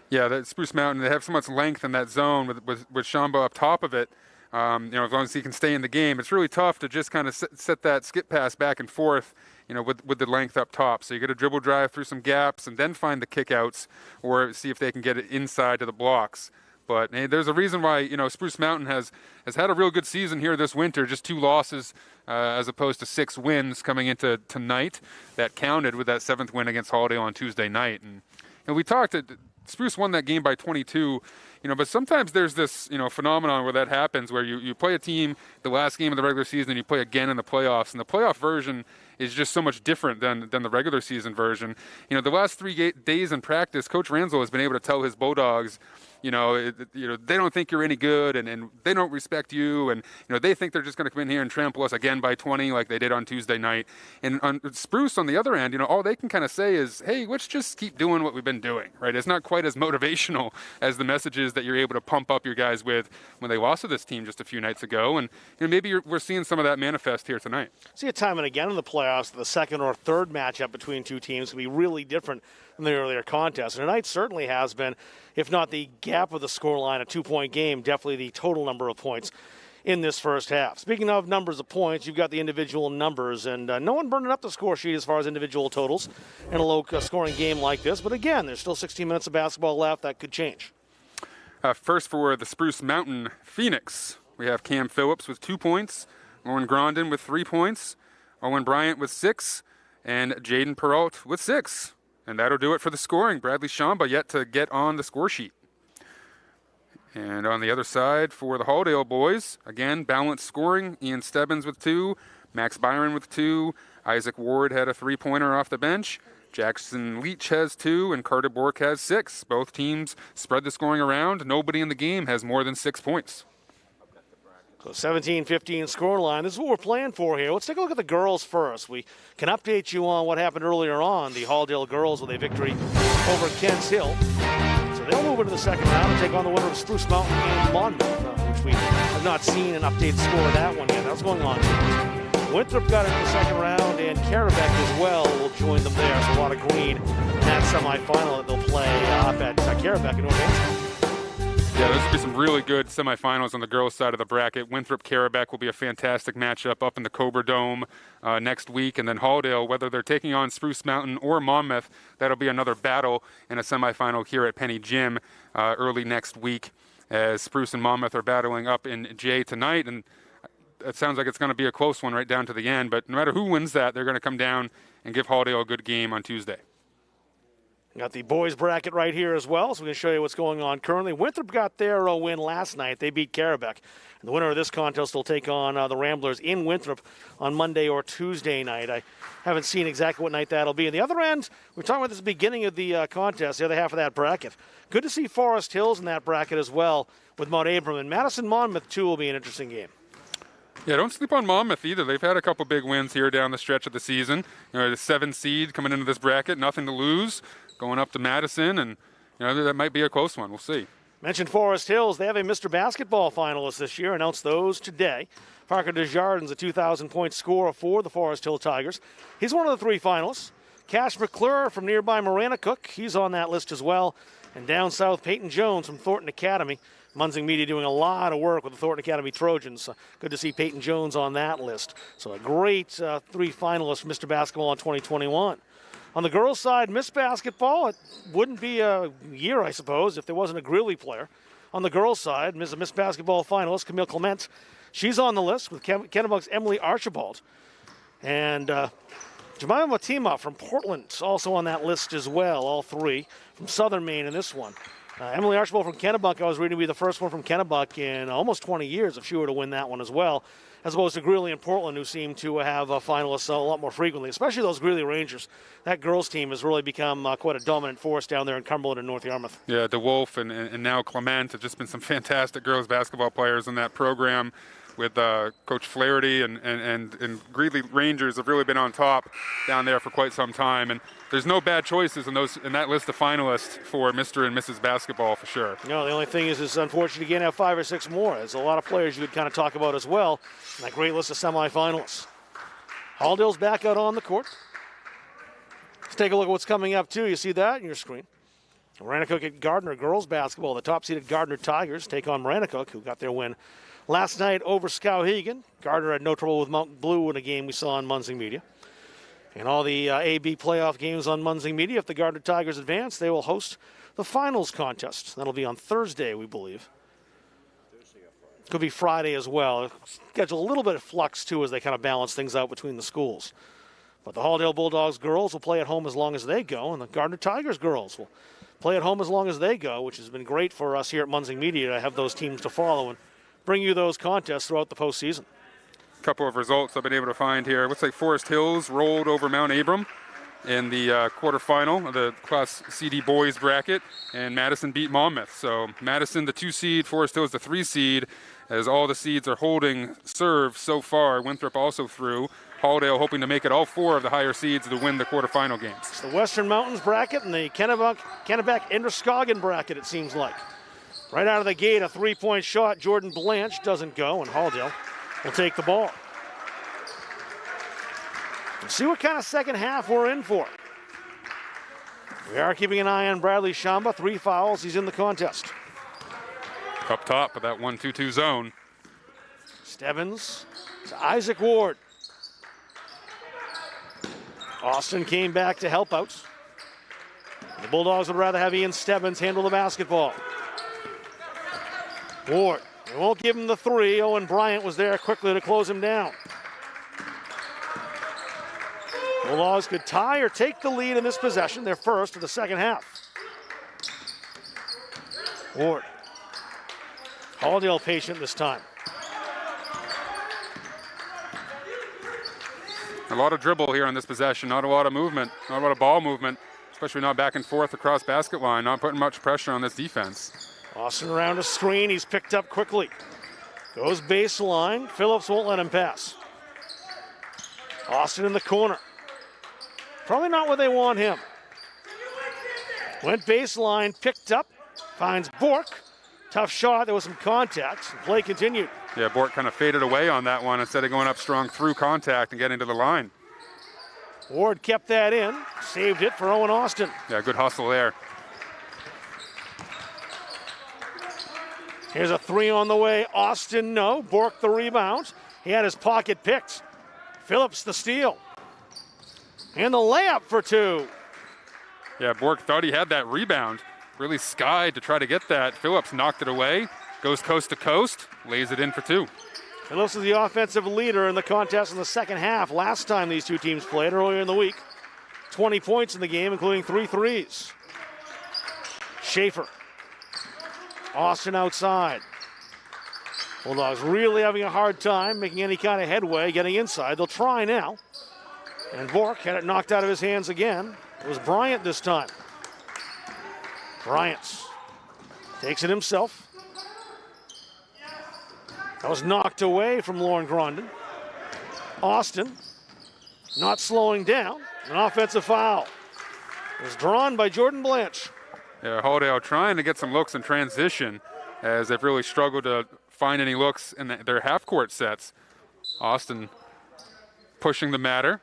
Yeah, that Spruce Mountain, they have so much length in that zone with Shamba up top of it. As long as he can stay in the game, it's really tough to just kind of set that skip pass back and forth, with the length up top. So you got to dribble drive through some gaps and then find the kickouts or see if they can get it inside to the blocks. But hey, there's a reason why, Spruce Mountain has had a real good season here this winter, just 2 losses as opposed to 6 wins coming into tonight. That counted with that 7th win against Halldale on Tuesday night. And we talked, Spruce won that game by 22, but sometimes there's this, phenomenon where that happens, where you play a team the last game of the regular season and you play again in the playoffs. And the playoff version is just so much different than the regular season version. The last 3 days in practice, Coach Ransel has been able to tell his Bulldogs, they don't think you're any good and they don't respect you. And, they think they're just going to come in here and trample us again by 20 like they did on Tuesday night. And on Spruce, on the other end, all they can kind of say is, hey, let's just keep doing what we've been doing, right? It's not quite as motivational as the messages that you're able to pump up your guys with when they lost to this team just a few nights ago. And maybe we're seeing some of that manifest here tonight. See it time and again in the playoffs, the second or third matchup between two teams can be really different than the earlier contest. And tonight certainly has been, if not the gap of the scoreline, a 2-point game, definitely the total number of points in this first half. Speaking of numbers of points, you've got the individual numbers, and no one burning up the score sheet as far as individual totals in a low-scoring game like this. But again, there's still 16 minutes of basketball left. That could change. First for the Spruce Mountain Phoenix, we have Cam Phillips with 2 points, Lauren Grondin with 3 points, Owen Bryant with 6, and Jaden Peralt with 6. And that'll do it for the scoring. Bradley Shamba yet to get on the score sheet. And on the other side for the Halldale boys, again, balanced scoring. Ian Stebbins with 2, Max Byron with 2, Isaac Ward had a 3-pointer off the bench, Jackson Leach has 2, and Carter Bork has 6. Both teams spread the scoring around. Nobody in the game has more than 6 points. So 17-15 scoreline. This is what we're playing for here. Let's take a look at the girls first. We can update you on what happened earlier on. The Halldale girls with a victory over Kents Hill. So they'll move into the second round and take on the winner of Spruce Mountain and Monmouth, which we have not seen an updated score of that one yet. That was going on. Winthrop got into the second round, and Carabec as well will join them there. So a lot of green in that semifinal that they'll play up at Carabec in North Hampton. Yeah, those will be some really good semifinals on the girls' side of the bracket. Winthrop-Carabec will be a fantastic matchup up in the Cobra Dome next week. And then Halldale, whether they're taking on Spruce Mountain or Monmouth, that'll be another battle in a semifinal here at Penny Gym early next week, as Spruce and Monmouth are battling up in J tonight. And it sounds like it's going to be a close one right down to the end. But no matter who wins that, they're going to come down and give Halldale a good game on Tuesday. Got the boys bracket right here as well, so we're going to show you what's going on currently. Winthrop got their win last night. They beat Carabec. And the winner of this contest will take on the Ramblers in Winthrop on Monday or Tuesday night. I haven't seen exactly what night that'll be. On the other end, we're talking about this beginning of the contest, the other half of that bracket. Good to see Forest Hills in that bracket as well with Mount Abram. And Madison Monmouth, too, will be an interesting game. Yeah, don't sleep on Monmouth either. They've had a couple big wins here down the stretch of the season. You know, the 7th seed coming into this bracket, nothing to lose. Going up to Madison, and that might be a close one. We'll see. Mentioned Forest Hills. They have a Mr. Basketball finalist this year. Announced those today. Parker Desjardins, a 2,000-point scorer for the Forest Hill Tigers. He's one of the 3 finalists. Cash McClure from nearby Maranacook. He's on that list as well. And down south, Peyton Jones from Thornton Academy. Munzing Media doing a lot of work with the Thornton Academy Trojans. Good to see Peyton Jones on that list. So a great 3 finalists for Mr. Basketball in 2021. On the girls' side, Miss Basketball, it wouldn't be a year, I suppose, if there wasn't a Greeley player. On the girls' side, Miss Basketball finalist, Camille Clement. She's on the list with Kennebunk's Emily Archibald. And Jemima Matima from Portland, also on that list as well, all 3 from Southern Maine in this one. Emily Archibald from Kennebunk, I was reading to be the first one from Kennebunk in almost 20 years if she were to win that one as well, as opposed to Greeley and Portland, who seem to have finalists a lot more frequently, especially those Greeley Rangers. That girls' team has really become quite a dominant force down there in Cumberland and North Yarmouth. Yeah, DeWolf and now Clement have just been some fantastic girls basketball players in that program, with Coach Flaherty and Greeley Rangers have really been on top down there for quite some time. And there's no bad choices in that list of finalists for Mr. and Mrs. Basketball for sure. No, the only thing is it's unfortunate you can't have 5 or 6 more. There's a lot of players you could kind of talk about as well in that great list of semifinalists. Halldale's back out on the court. Let's take a look at what's coming up too. You see that on your screen. Maranacook at Gardner girls basketball. The top-seeded Gardner Tigers take on Maranacook, who got their win last night over Skowhegan. Gardner had no trouble with Mountain Blue in a game we saw on Munzing Media. And all the AB playoff games on Munzing Media, if the Gardner Tigers advance, they will host the finals contest. That'll be on Thursday, we believe. Could be Friday as well. Schedule a little bit of flux, too, as they kind of balance things out between the schools. But the Halldale Bulldogs girls will play at home as long as they go, and the Gardner Tigers girls will play at home as long as they go, which has been great for us here at Munzing Media to have those teams to follow and bring you those contests throughout the postseason. A couple of results I've been able to find here. It looks like Forest Hills rolled over Mount Abram in the quarterfinal of the Class CD boys bracket, and Madison beat Monmouth. So Madison, the 2 seed, Forest Hills, the 3 seed, as all the seeds are holding serve so far. Winthrop also through. Halldale hoping to make it all 4 of the higher seeds to win the quarterfinal games. It's the Western Mountains bracket and the Kennebec-Inderskogen bracket, it seems like. Right out of the gate, a 3-point shot. Jordan Blanche doesn't go, and Halldale will take the ball. Let's see what kind of second half we're in for. We are keeping an eye on Bradley Shamba. 3 fouls. He's in the contest. Up top of that 1-2-2 zone. Stebbins to Isaac Ward. Austin came back to help out. The Bulldogs would rather have Ian Stebbins handle the basketball. Ward, they won't give him the 3. Owen Bryant was there quickly to close him down. Bulldogs could tie or take the lead in this possession, their first of the second half. Ward. Halldale patient this time. A lot of dribble here on this possession, not a lot of movement, not a lot of ball movement, especially not back and forth across basket line, not putting much pressure on this defense. Austin around a screen, he's picked up quickly. Goes baseline. Phillips won't let him pass. Austin in the corner. Probably not where they want him. Went baseline, picked up, finds Bork. Tough shot, there was some contact. Play continued. Yeah, Bork kind of faded away on that one instead of going up strong through contact and getting to the line. Ward kept that in, saved it for Owen Austin. Yeah, good hustle there. Here's a 3 on the way. Austin, no. Bork the rebound. He had his pocket picked. Phillips the steal. And the layup for 2. Yeah, Bork thought he had that rebound. Really skied to try to get that. Phillips knocked it away. Goes coast to coast. Lays it in for 2. Phillips is the offensive leader in the contest in the second half. Last time these two teams played earlier in the week. 20 points in the game, including 3 threes. Schaefer. Austin outside. Bulldogs really having a hard time making any kind of headway, getting inside. They'll try now. And Bork had it knocked out of his hands again. It was Bryant this time. Bryant takes it himself. That was knocked away from Lauren Grondin. Austin not slowing down. An offensive foul. It was drawn by Jordan Blanche. Yeah, Halldale trying to get some looks in transition as they've really struggled to find any looks in their half-court sets. Austin pushing the matter,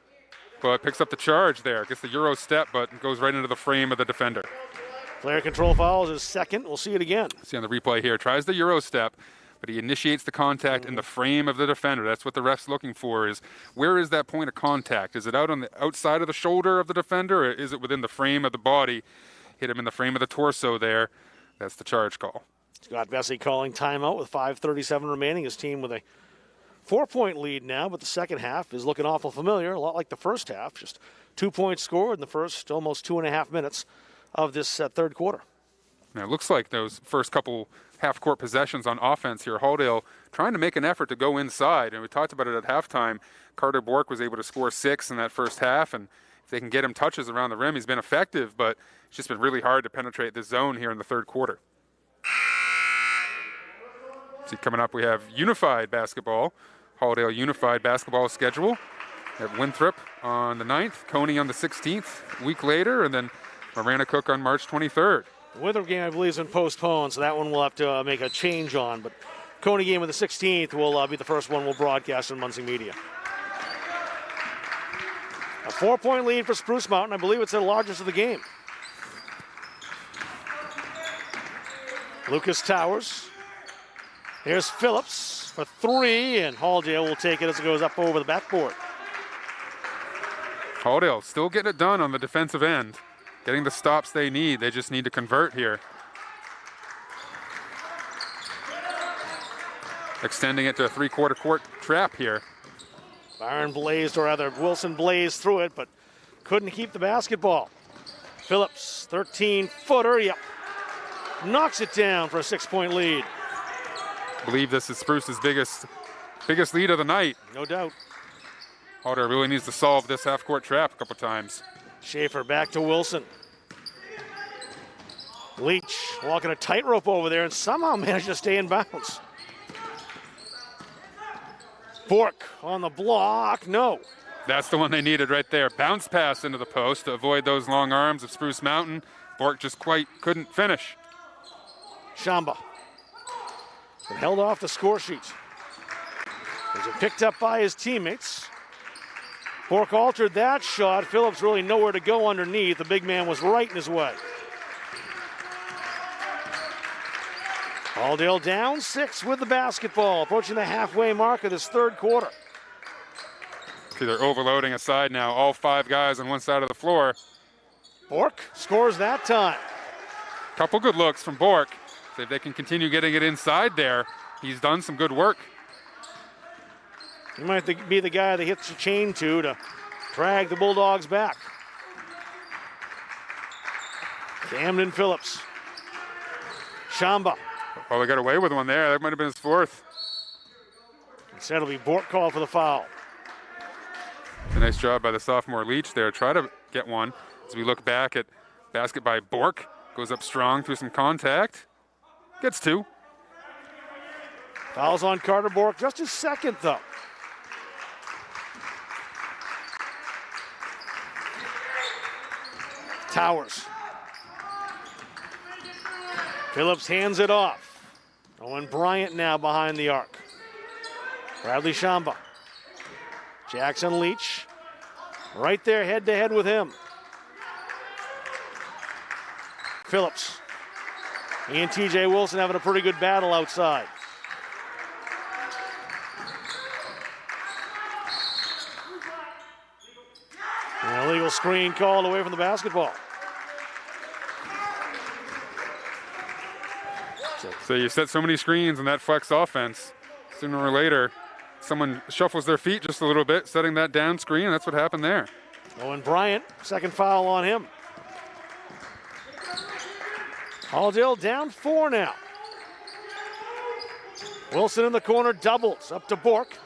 but picks up the charge there. Gets the Euro step, but goes right into the frame of the defender. Player control foul is his second. We'll see it again. See on the replay here. Tries the Euro step, but he initiates the contact in the frame of the defender. That's what the ref's looking for, is where is that point of contact? Is it out on the outside of the shoulder of the defender, or is it within the frame of the body? Hit him in the frame of the torso there. That's the charge call. Scott Vesey calling timeout with 5:37 remaining. His team with a 4-point lead now, but the second half is looking awful familiar, a lot like the first half. Just 2 points scored in the first almost 2.5 minutes of this third quarter. Now, it looks like those first couple half-court possessions on offense here, Halldale trying to make an effort to go inside. And we talked about it at halftime. Carter Bork was able to score 6 in that first half, and if they can get him touches around the rim, he's been effective, but it's just been really hard to penetrate this zone here in the third quarter. See, coming up, we have Unified basketball. Halldale Unified basketball schedule. We have Winthrop on the 9th, Coney on the 16th, a week later, and then Marana Cook on March 23rd. The Winthrop game, I believe, has been postponed, so that one we'll have to make a change on. But Coney game on the 16th will be the first one we'll broadcast on Muncie Media. A 4-point lead for Spruce Mountain. I believe it's the largest of the game. Lucas Towers. Here's Phillips for 3, and Halldale will take it as it goes up over the backboard. Halldale still getting it done on the defensive end, getting the stops they need. They just need to convert here. Extending it to a 3/4 court trap here. Byron blazed, or rather Wilson blazed through it, but couldn't keep the basketball. Phillips, 13-footer, yep. Knocks it down for a 6-point lead. I believe this is Spruce's biggest lead of the night. No doubt. Halldale really needs to solve this half-court trap a couple times. Schaefer back to Wilson. Leach walking a tightrope over there and somehow managed to stay in bounds. Bork on the block, no. That's the one they needed right there. Bounce pass into the post to avoid those long arms of Spruce Mountain. Bork just quite couldn't finish. Shamba. Been held off the score sheet. He's been picked up by his teammates. Bork altered that shot. Phillips really nowhere to go underneath. The big man was right in his way. Halldale down 6 with the basketball, approaching the halfway mark of this third quarter. See, they're overloading a side now. All 5 guys on one side of the floor. Bork scores that time. Couple good looks from Bork. So if they can continue getting it inside there, he's done some good work. He might be the guy that hits the chain to drag the Bulldogs back. Camden Phillips. Shamba. Well, they got away with one there. That might have been his 4th. Instead, it'll be Bork called for the foul. A nice job by the sophomore Leach there. Try to get one. As we look back at basket by Bork. Goes up strong through some contact. Gets 2. Fouls on Carter Bork, just his second, though. Towers. Phillips hands it off. Owen Bryant now behind the arc. Bradley Shamba. Jackson Leach right there head-to-head with him. Phillips. He and TJ Wilson having a pretty good battle outside. An illegal screen called away from the basketball. So you set so many screens in that flex offense, sooner or later, someone shuffles their feet just a little bit, setting that down screen, and that's what happened there. Owen Bryant, second foul on him. Halldale down 4 now. Wilson in the corner, doubles, up to Bork.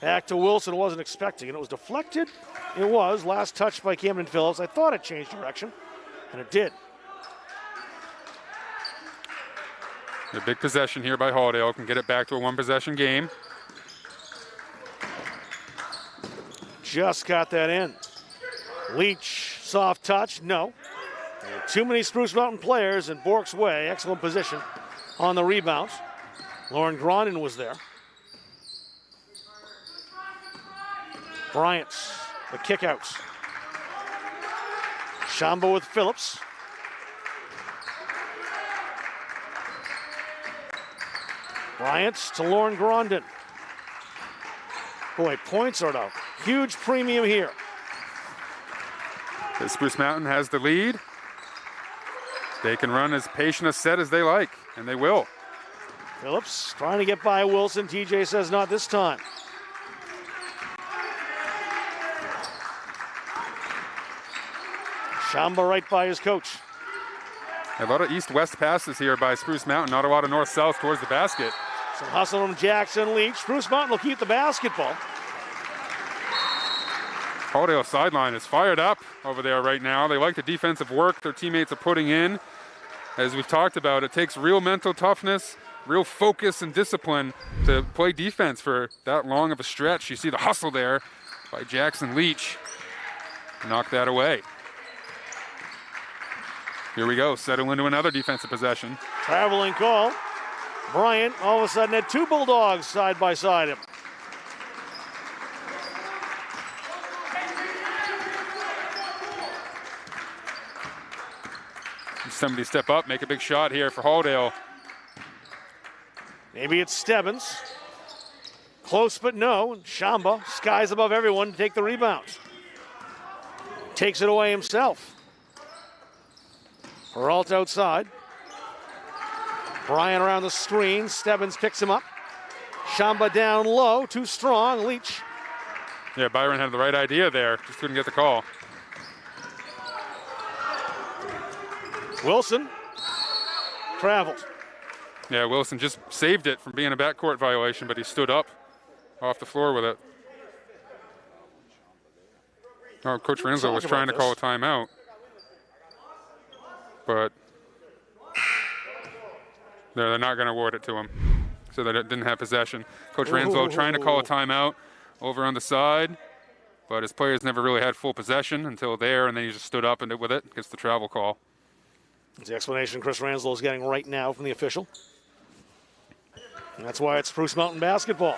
Back to Wilson, wasn't expecting it. It was deflected. It was, last touch by Camden Phillips. I thought it changed direction, and it did. A big possession here by Halldale, can get it back to a one-possession game. Just got that in. Leach, soft touch, no. Too many Spruce Mountain players in Bork's way. Excellent position on the rebound. Lauren Grondin was there. Bryant, the kickouts. Shamba with Phillips. Bryant to Lauren Grondin. Boy, points are at a huge premium here. The Spruce Mountain has the lead. They can run as patient a set as they like, and they will. Phillips trying to get by Wilson. TJ says not this time. Shamba right by his coach. A lot of east-west passes here by Spruce Mountain, not a lot of north-south towards the basket. Some hustle from Jackson Leach. Spruce Mountain will keep the basketball. Halldale sideline is fired up over there right now. They like the defensive work their teammates are putting in. As we've talked about, it takes real mental toughness, real focus and discipline to play defense for that long of a stretch. You see the hustle there by Jackson Leach. Knock that away. Here we go, settle into another defensive possession. Traveling call. Bryant all of a sudden had two Bulldogs side by side him. Somebody step up, make a big shot here for Halldale. Maybe it's Stebbins. Close but no. Shamba, skies above everyone to take the rebound. Takes it away himself. Peralta outside. Bryant around the screen. Stebbins picks him up. Shamba down low, too strong. Leach. Yeah, Byron had the right idea there, just couldn't get the call. Wilson traveled. Yeah, Wilson just saved it from being a backcourt violation, but he stood up off the floor with it. Oh, Coach Renzo was trying to call a timeout. But they're not going to award it to him. So they didn't have possession. Coach Renzo trying to call a timeout over on the side, but his players never really had full possession until there, and then he just stood up and with it, gets the travel call. That's the explanation Chris Ranslow is getting right now from the official. And that's why it's Spruce Mountain basketball.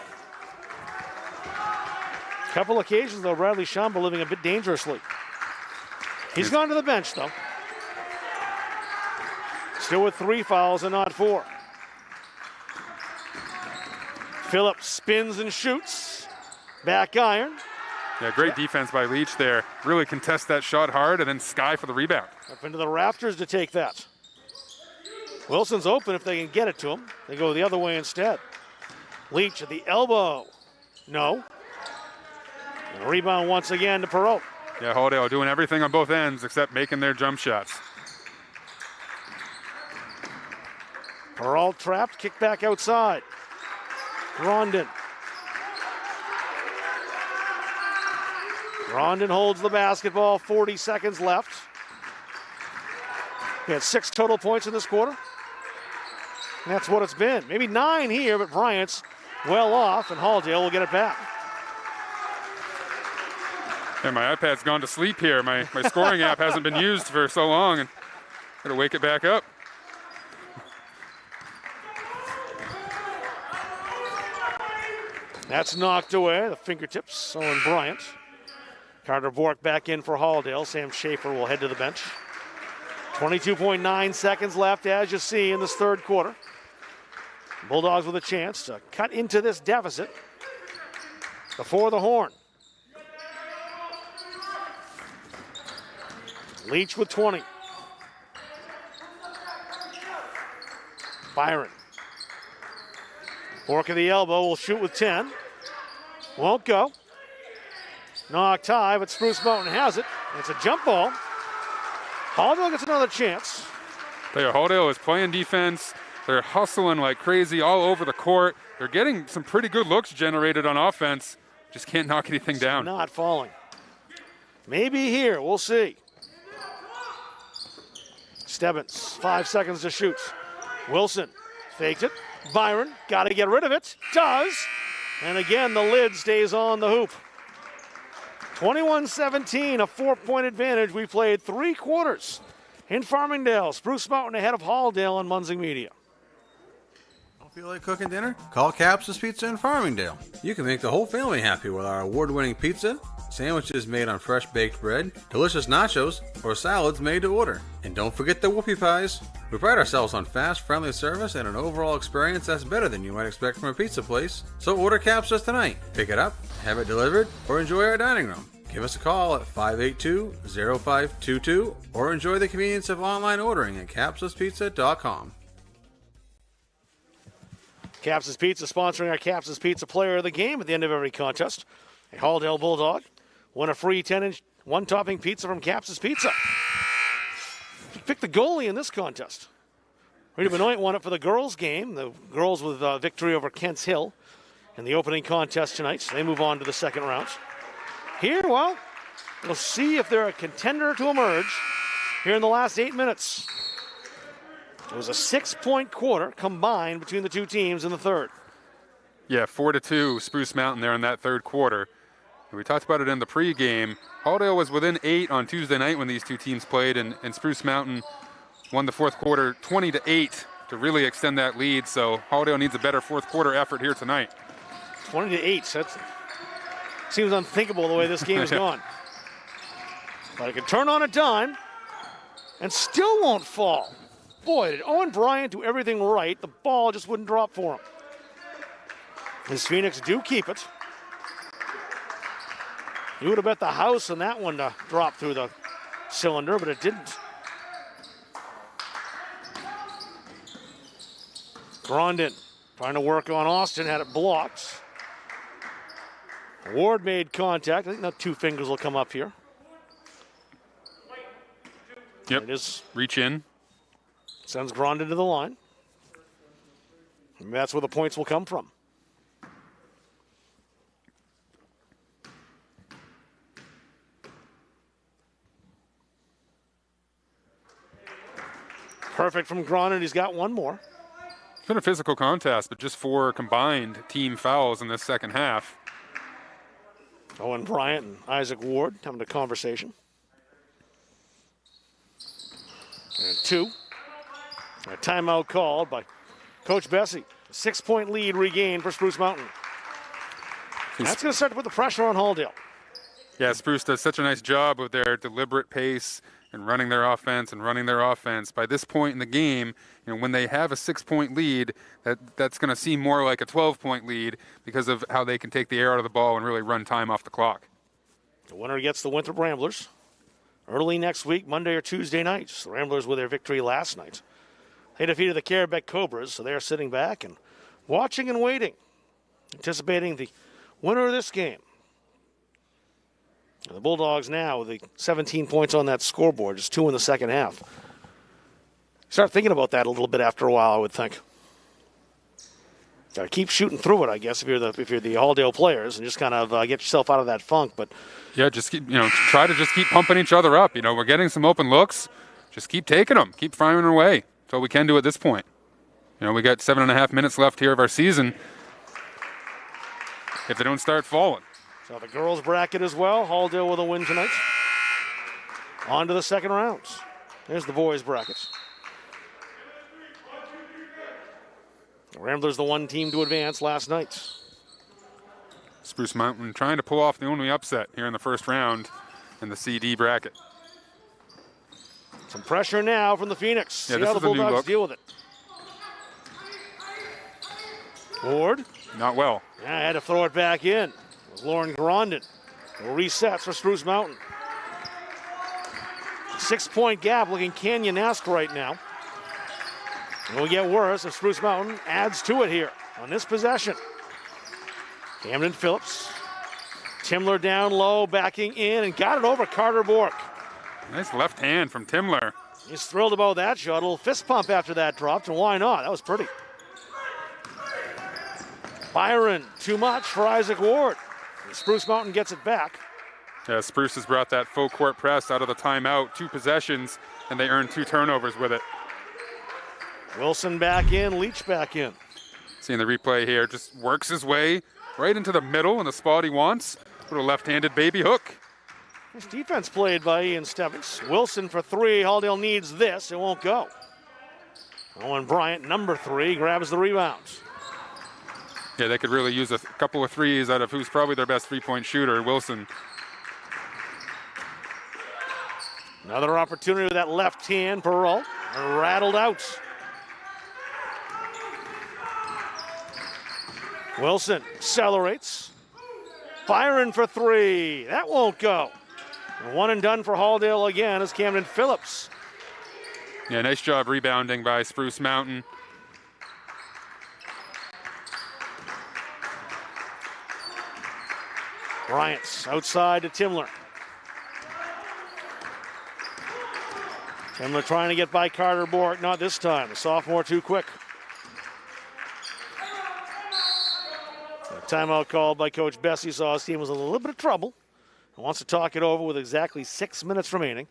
A couple occasions, though, Bradley Shamba living a bit dangerously. He's gone to the bench, though. Still with 3 fouls and not 4. Phillips spins and shoots. Back iron. Yeah, great defense by Leach there. Really contest that shot hard and then sky for the rebound. Up into the rafters to take that. Wilson's open if they can get it to him. They go the other way instead. Leach at the elbow. No. And a rebound once again to Perot. Yeah, Halldale doing everything on both ends except making their jump shots. Perot trapped, kick back outside. Grondin. Grondin holds the basketball, 40 seconds left. He had 6 total points in this quarter. And that's what it's been. Maybe 9 here, but Bryant's well off, and Halldale will get it back. Yeah, my iPad's gone to sleep here. My scoring app hasn't been used for so long, and gotta wake it back up. That's knocked away. The fingertips on Bryant. Carter Bork back in for Halldale. Sam Schaefer will head to the bench. 22.9 seconds left, as you see, in this third quarter. Bulldogs with a chance to cut into this deficit before the horn. Leach with 20. Byron. Bork at the elbow will shoot with 10. Won't go. Knocked high, but Spruce Mountain has it. It's a jump ball. Halldale gets another chance. Halldale is playing defense. They're hustling like crazy all over the court. They're getting some pretty good looks generated on offense. Just can't knock anything down. Not falling. Maybe here, we'll see. Stebbins, 5 seconds to shoot. Wilson faked it. Byron, got to get rid of it. Does. And again, the lid stays on the hoop. 21-17, a 4-point advantage. We played 3 quarters in Farmingdale. Spruce Mountain ahead of Halldale on Munzing Media. Don't feel like cooking dinner? Call Caps's Pizza in Farmingdale. You can make the whole family happy with our award-winning pizza, sandwiches made on fresh baked bread, delicious nachos, or salads made to order. And don't forget the whoopie pies. We pride ourselves on fast, friendly service and an overall experience that's better than you might expect from a pizza place. So order Caps's tonight. Pick it up, have it delivered, or enjoy our dining room. Give us a call at 582-0522 or enjoy the convenience of online ordering at capsuspizza.com. Caps's Pizza sponsoring our Caps's Pizza Player of the Game at the end of every contest. A Halldale Bulldog won a free 10-inch one-topping pizza from Caps's Pizza. Pick the goalie in this contest. Rita Benoit won it for the girls' game. The girls with victory over Kents Hill in the opening contest tonight. So they move on to the second round. Here, well, we'll see if they're a contender to emerge here in the last 8 minutes. It was a 6-point quarter combined between the two teams in the third. Yeah, 4-2 Spruce Mountain there in that third quarter. And we talked about it in the pregame. Halldale was within 8 on Tuesday night when these two teams played, and Spruce Mountain won the fourth quarter 20-8 to really extend that lead. So Halldale needs a better fourth quarter effort here tonight. 20-8. That seems unthinkable the way this game has gone. But it can turn on a dime and still won't fall. Boy, did Owen Bryant do everything right. The ball just wouldn't drop for him. His Phoenix do keep it. You would have bet the house on that one to drop through the cylinder, but it didn't. Grondin trying to work on Austin, had it blocked. Ward made contact. I think that 2 fingers will come up here. Yep, it is. Reach in. Sends Grondin to the line. And that's where the points will come from. Perfect from Grondin. He's got one more. It's been a physical contest, but just 4 combined team fouls in this second half. Owen Bryant and Isaac Ward having a conversation. And 2. A timeout called by Coach Bessie. A 6-point lead regained for Spruce Mountain. That's going to start to put the pressure on Halldale. Yeah, Spruce does such a nice job with their deliberate pace and running their offense. By this point in the game, when they have a 6-point lead, that's going to seem more like a 12-point lead because of how they can take the air out of the ball and really run time off the clock. The winner gets the Winthrop Ramblers early next week, Monday or Tuesday nights. The Ramblers with their victory last night. They defeated the Carabec Cobras, so they're sitting back and watching and waiting, anticipating the winner of this game. And the Bulldogs now with the 17 points on that scoreboard, just 2 in the second half. Start thinking about that a little bit after a while, I would think. Got to keep shooting through it, I guess, if you're the Halldale players, and just kind of get yourself out of that funk. But yeah, just keep try to just keep pumping each other up. We're getting some open looks. Just keep taking them, keep firing away. That's all we can do at this point. You know, we got 7.5 minutes left here of our season if they don't start falling. So the girls bracket as well. Halldale with a win tonight. On to the second rounds. There's the boys brackets. Ramblers the one team to advance last night. Spruce Mountain trying to pull off the only upset here in the first round in the CD bracket. Some pressure now from the Phoenix. Yeah, See this how the is a new Bulldogs look. deal with it. Ward. Not well. Yeah, I had to throw it back in. It was Lauren Grondin. Resets for Spruce Mountain. 6-point gap looking Canyon-esque right now. It will get worse if Spruce Mountain adds to it here on this possession. Camden Phillips. Timler down low, backing in, and got it over Carter Bork. Nice left hand from Timler. He's thrilled about that shot. A little fist pump after that dropped, and why not? That was pretty. Byron, too much for Isaac Ward. Spruce Mountain gets it back. Yeah, Spruce has brought that full court press out of the timeout, 2 possessions, and they earned 2 turnovers with it. Wilson back in, Leach back in. Seeing the replay here, just works his way right into the middle in the spot he wants. Little left-handed baby hook. This defense played by Ian Stebbins. Wilson for 3. Halldale needs this. It won't go. Owen Bryant, number 3, grabs the rebound. Yeah, they could really use a couple of threes out of who's probably their best three-point shooter, Wilson. Another opportunity with that left hand, Pearl, rattled out. Wilson accelerates. Byron for 3. That won't go. And one and done for Halldale again is Camden Phillips. Yeah, nice job rebounding by Spruce Mountain. Bryant's outside to Timler. Timler trying to get by Carter Bork. Not this time. The sophomore too quick. A timeout called by Coach Bessie. Saw his team was in a little bit of trouble and wants to talk it over with exactly 6 minutes remaining.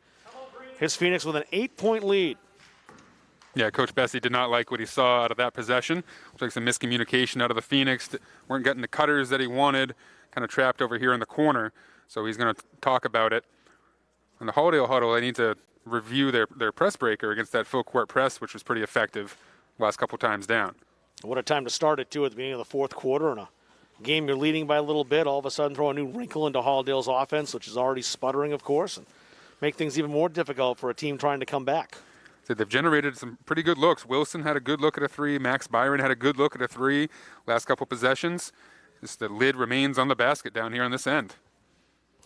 Here's Phoenix with an 8-point lead. Yeah, Coach Bessie did not like what he saw out of that possession. Looks like some miscommunication out of the Phoenix. Weren't getting the cutters that he wanted. Kind of trapped over here in the corner. So he's going to talk about it. In the Halldale huddle, they need to review their press breaker against that full court press, which was pretty effective last couple times down. What a time to start it, too, at the beginning of the fourth quarter. And a game you're leading by a little bit, all of a sudden throw a new wrinkle into Halldale's offense, which is already sputtering, of course, and make things even more difficult for a team trying to come back. So they've generated some pretty good looks. Wilson had a good look at a 3. Max Byron had a good look at a 3 last couple possessions. Just the lid remains on the basket down here on this end.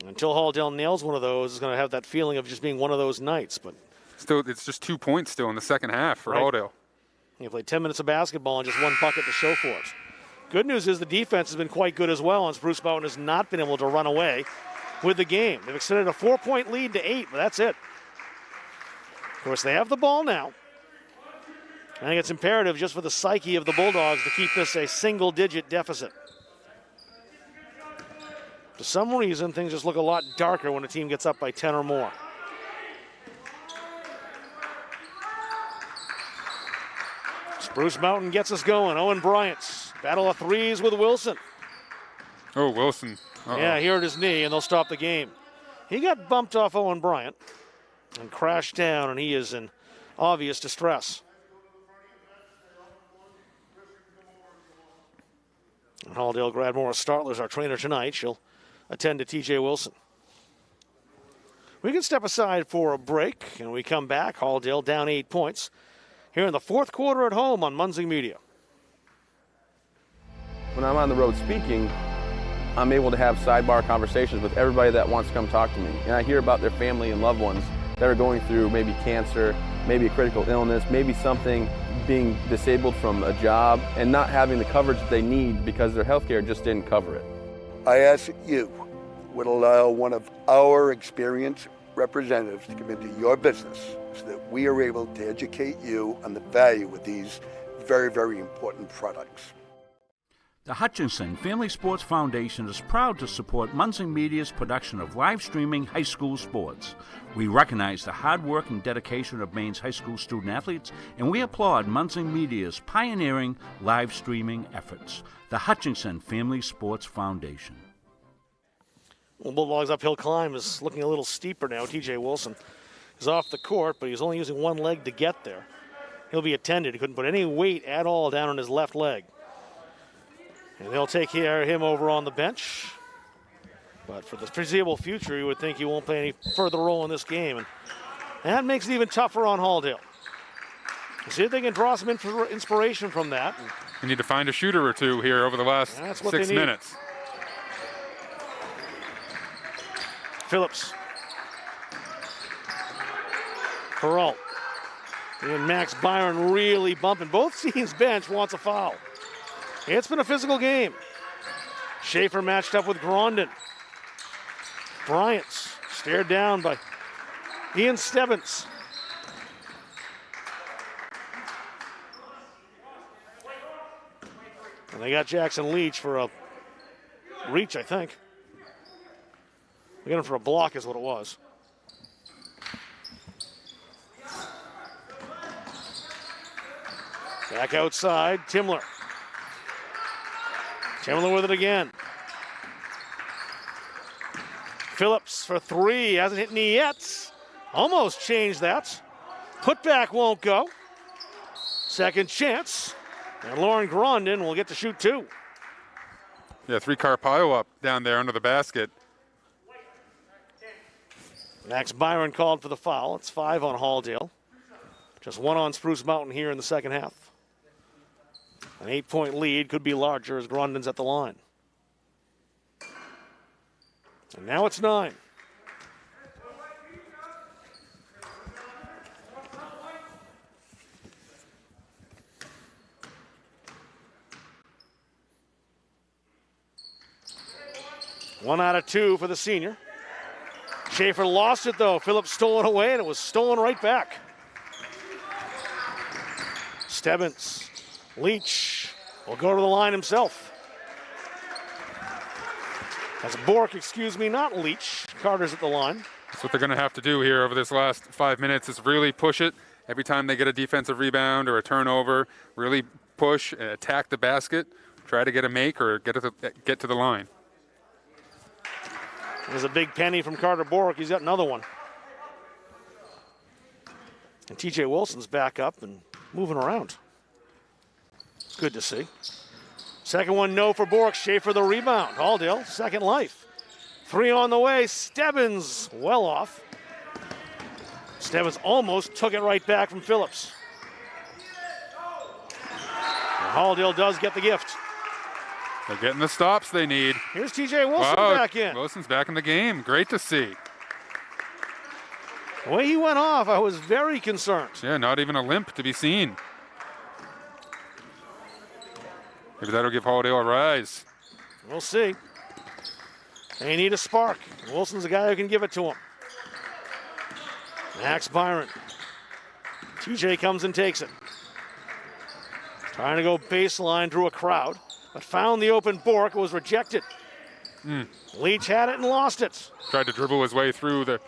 Until Halldale nails one of those, it's going to have that feeling of just being one of those nights. But still, it's just 2 points still in the second half for right. Halldale. You played 10 minutes of basketball and just one bucket to show for it. Good news is the defense has been quite good as well, and Spruce Mountain has not been able to run away with the game. They've extended a 4-point lead to 8, but that's it. Of course, they have the ball now. I think it's imperative just for the psyche of the Bulldogs to keep this a single-digit deficit. For some reason, things just look a lot darker when a team gets up by 10 or more. Spruce Mountain gets us going. Owen Bryant's battle of 3s with Wilson. Oh, Wilson. Uh-oh. Yeah, here at his knee, and they'll stop the game. He got bumped off Owen Bryant and crashed down, and he is in obvious distress. And Halldale Gradmore Startler is our trainer tonight. She'll attend to TJ Wilson. We can step aside for a break, and we come back. Halldale down 8 points here in the fourth quarter at home on Munzing Media. When I'm on the road speaking, I'm able to have sidebar conversations with everybody that wants to come talk to me. And I hear about their family and loved ones that are going through maybe cancer, maybe a critical illness, maybe something, being disabled from a job and not having the coverage that they need because their health care just didn't cover it. I ask that you would allow one of our experienced representatives to come into your business so that we are able to educate you on the value of these very, very important products. The Hutchinson Family Sports Foundation is proud to support Munson Media's production of live streaming high school sports. We recognize the hard work and dedication of Maine's high school student athletes, and we applaud Munson Media's pioneering live streaming efforts. The Hutchinson Family Sports Foundation. Well, Bulldogs' uphill climb is looking a little steeper now. TJ Wilson is off the court, but he's only using one leg to get there. He'll be attended. He couldn't put any weight at all down on his left leg. And they'll take care of him over on the bench. But for the foreseeable future, you would think he won't play any further role in this game. And that makes it even tougher on Halldale. See if they can draw some inspiration from that. You need to find a shooter or two here over the last 6 minutes. Phillips. Peralt. And Max Byron really bumping. Both teams' bench wants a foul. It's been a physical game. Schaefer matched up with Grondin. Bryant's stared down by Ian Stebbins. And they got Jackson Leach for a reach, I think. They got him for a block is what it was. Back outside, Timler. Timler with it again. Phillips for three, hasn't hit any yet. Almost changed that. Putback won't go. Second chance. And Lauren Grondin will get to shoot two. Yeah, 3-car pile up down there under the basket. Max Byron called for the foul. It's 5 on Halldale. Just 1 on Spruce Mountain here in the second half. An 8-point lead could be larger as Grondin's at the line. And now it's 9. One out of 2 for the senior. Schaefer lost it though. Phillips stole it away and it was stolen right back. Stebbins. Leach will go to the line himself. That's Bork, excuse me, not Leach. Carter's at the line. That's what they're going to have to do here over this last 5 minutes is really push it. Every time they get a defensive rebound or a turnover, really push and attack the basket. Try to get a make or get to the line. There's a big penny from Carter Bork. He's got another one. And TJ Wilson's back up and moving around. Good to see. Second one, no for Bork. Schaefer the rebound. Halldale, second life. 3 on the way. Stebbins well off. Stebbins almost took it right back from Phillips. And Halldale does get the gift. They're getting the stops they need. Here's TJ Wilson back in. Wilson's back in the game. Great to see. The way he went off, I was very concerned. Yeah, not even a limp to be seen. Maybe that'll give Halldale a rise. We'll see. They need a spark. Wilson's the guy who can give it to him. Max Byron. TJ comes and takes it. Trying to go baseline, drew a crowd, but found the open Bork, was rejected. Leach had it and lost it. Tried to dribble his way through the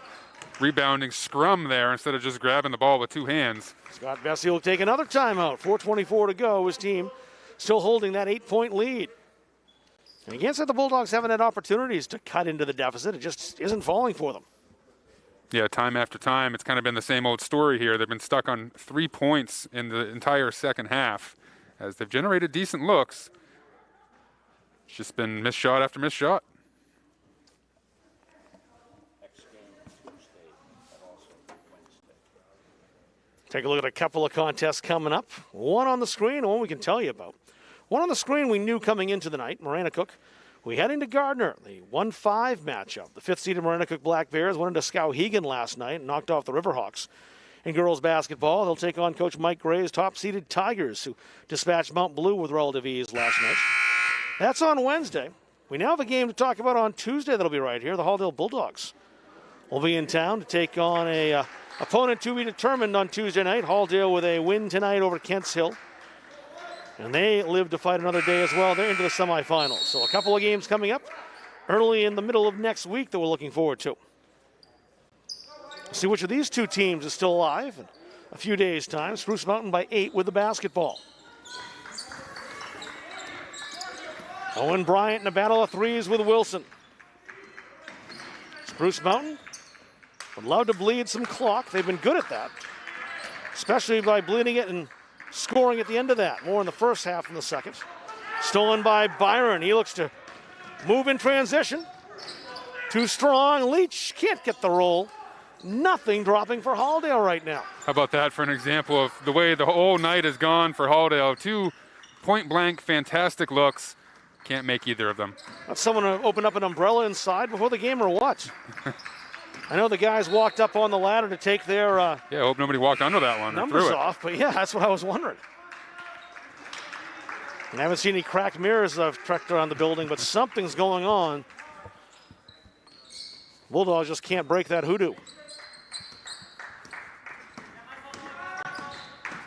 rebounding scrum there instead of just grabbing the ball with 2 hands. Scott Vesey will take another timeout. 4:24 to go. His team still holding that 8-point lead. And you can't say the Bulldogs haven't had opportunities to cut into the deficit. It just isn't falling for them. Yeah, time after time, it's kind of been the same old story here. They've been stuck on 3 points in the entire second half as they've generated decent looks. It's just been missed shot after missed shot. Take a look at a couple of contests coming up. One on the screen and one we can tell you about. One on the screen we knew coming into the night, Maranacook. We head into Gardner, the 1-5 matchup. The 5th-seeded Maranacook Black Bears went into Skowhegan last night and knocked off the Riverhawks. In girls basketball, they'll take on Coach Mike Gray's top-seeded Tigers, who dispatched Mount Blue with relative ease last night. That's on Wednesday. We now have a game to talk about on Tuesday that'll be right here. The Halldale Bulldogs will be in town to take on a opponent to be determined on Tuesday night. Halldale with a win tonight over Kents Hill. And they live to fight another day as well. They're into the semifinals. So a couple of games coming up early in the middle of next week that we're looking forward to. See which of these two teams is still alive in a few days' time. Spruce Mountain by 8 with the basketball. Owen Bryant in a battle of threes with Wilson. Spruce Mountain would love to bleed some clock. They've been good at that, especially by bleeding it and scoring at the end of that. More in the first half than the second. Stolen by Byron. He looks to move in transition. Too strong. Leach can't get the roll. Nothing dropping for Halldale right now. How about that for an example of the way the whole night has gone for Halldale? 2 point-blank, fantastic looks. Can't make either of them. That's someone to open up an umbrella inside before the game or what? I know the guys walked up on the ladder to take their yeah, I hope nobody walked under that one. numbers off, but yeah, that's what I was wondering. I haven't seen any cracked mirrors I've trekked around the building, but something's going on. Bulldogs just can't break that hoodoo.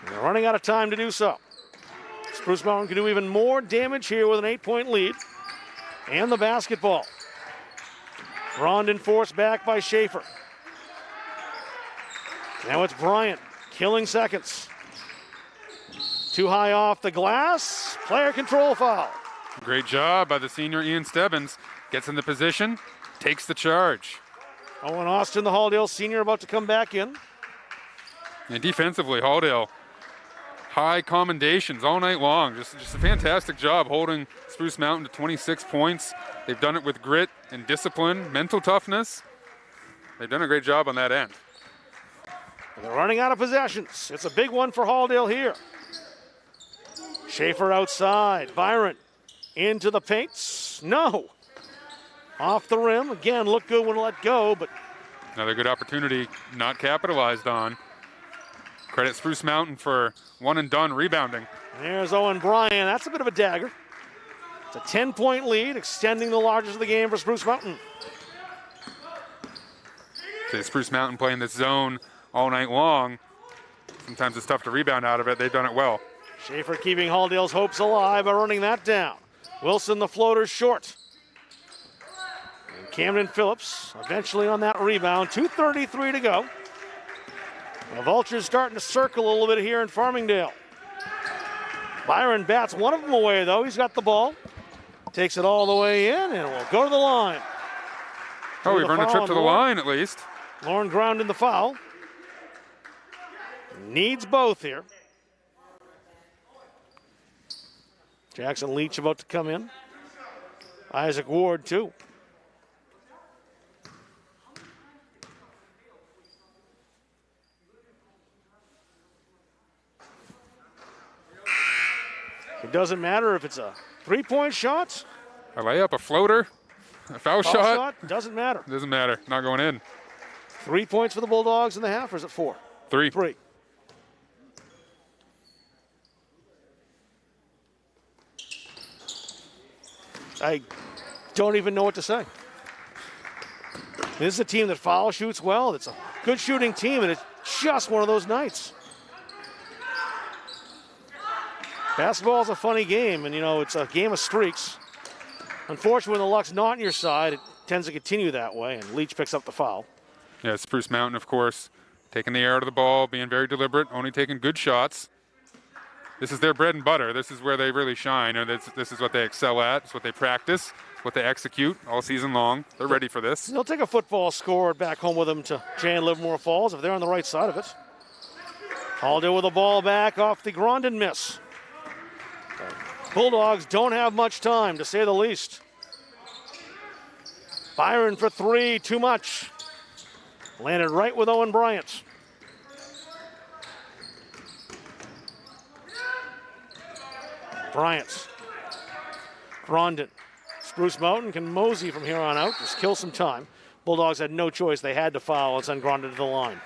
They're running out of time to do so. Spruce Mountain can do even more damage here with an 8-point lead. And the basketball. Rondon forced back by Schaefer. Now it's Bryant, killing seconds. Too high off the glass. Player control foul. Great job by the senior Ian Stebbins. Gets in the position, takes the charge. Owen Austin, the Halldale senior, about to come back in. And defensively, Halldale, high commendations all night long. Just a fantastic job holding Spruce Mountain to 26 points. They've done it with grit and discipline, mental toughness. They've done a great job on that end. They're running out of possessions. It's a big one for Halldale here. Schaefer outside. Byron into the paints. No. Off the rim. Again, looked good when let go, but Another good opportunity not capitalized on. Credit Spruce Mountain for one and done rebounding. there's Owen Bryant. That's a bit of a dagger. It's a 10-point lead, extending the largest of the game for Spruce Mountain. So Spruce Mountain playing this zone all night long. Sometimes it's tough to rebound out of it. They've done it well. Schaefer keeping Halldale's hopes alive by running that down. Wilson, the floater, short. And Camden Phillips eventually on that rebound. 2:33 to go. The Vultures starting to circle a little bit here in Farmingdale. Byron bats one of them away, though. He's got the ball. Takes it all the way in and will go to the line. Oh, we've earned a trip to the line at least. Lauren ground in the foul. Needs both here. Jackson Leach about to come in. Isaac Ward, too. It doesn't matter if it's a three-point shot. A layup, a floater, a foul shot. Doesn't matter. Doesn't matter. Not going in. 3 points for the Bulldogs in the half, or is it 4? 3. 3. I don't even know what to say. This is a team that foul shoots well. It's a good shooting team, and it's just one of those nights. Basketball is a funny game, and, you know, it's a game of streaks. Unfortunately, when the luck's not on your side, it tends to continue that way, and Leach picks up the foul. Yeah, Spruce Mountain, of course, taking the air out of the ball, being very deliberate, only taking good shots. This is their bread and butter. This is where they really shine. Or this is what they excel at. It's what they practice, what they execute all season long. They're ready for this. They'll take a football score back home with them to Jan Livermore Falls if they're on the right side of it. Halldale with the ball back off the Grondin miss. Bulldogs don't have much time, to say the least. Byron for 3, too much. Landed right with Owen Bryant. Bryant. Grondin. Spruce Mountain can mosey from here on out, just kill some time. Bulldogs had no choice. They had to foul and send Grondin to the line.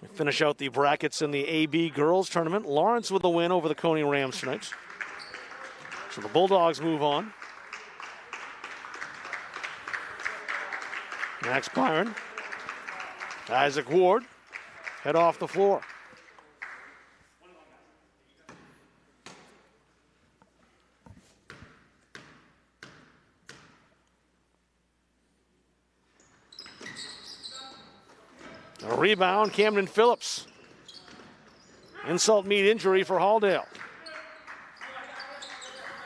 We finish out the brackets in the AB girls tournament. Lawrence with the win over the Coney Rams tonight. So the Bulldogs move on. Max Byron. Isaac Ward. head off the floor. A rebound, Camden Phillips. Insult meet injury for Halldale.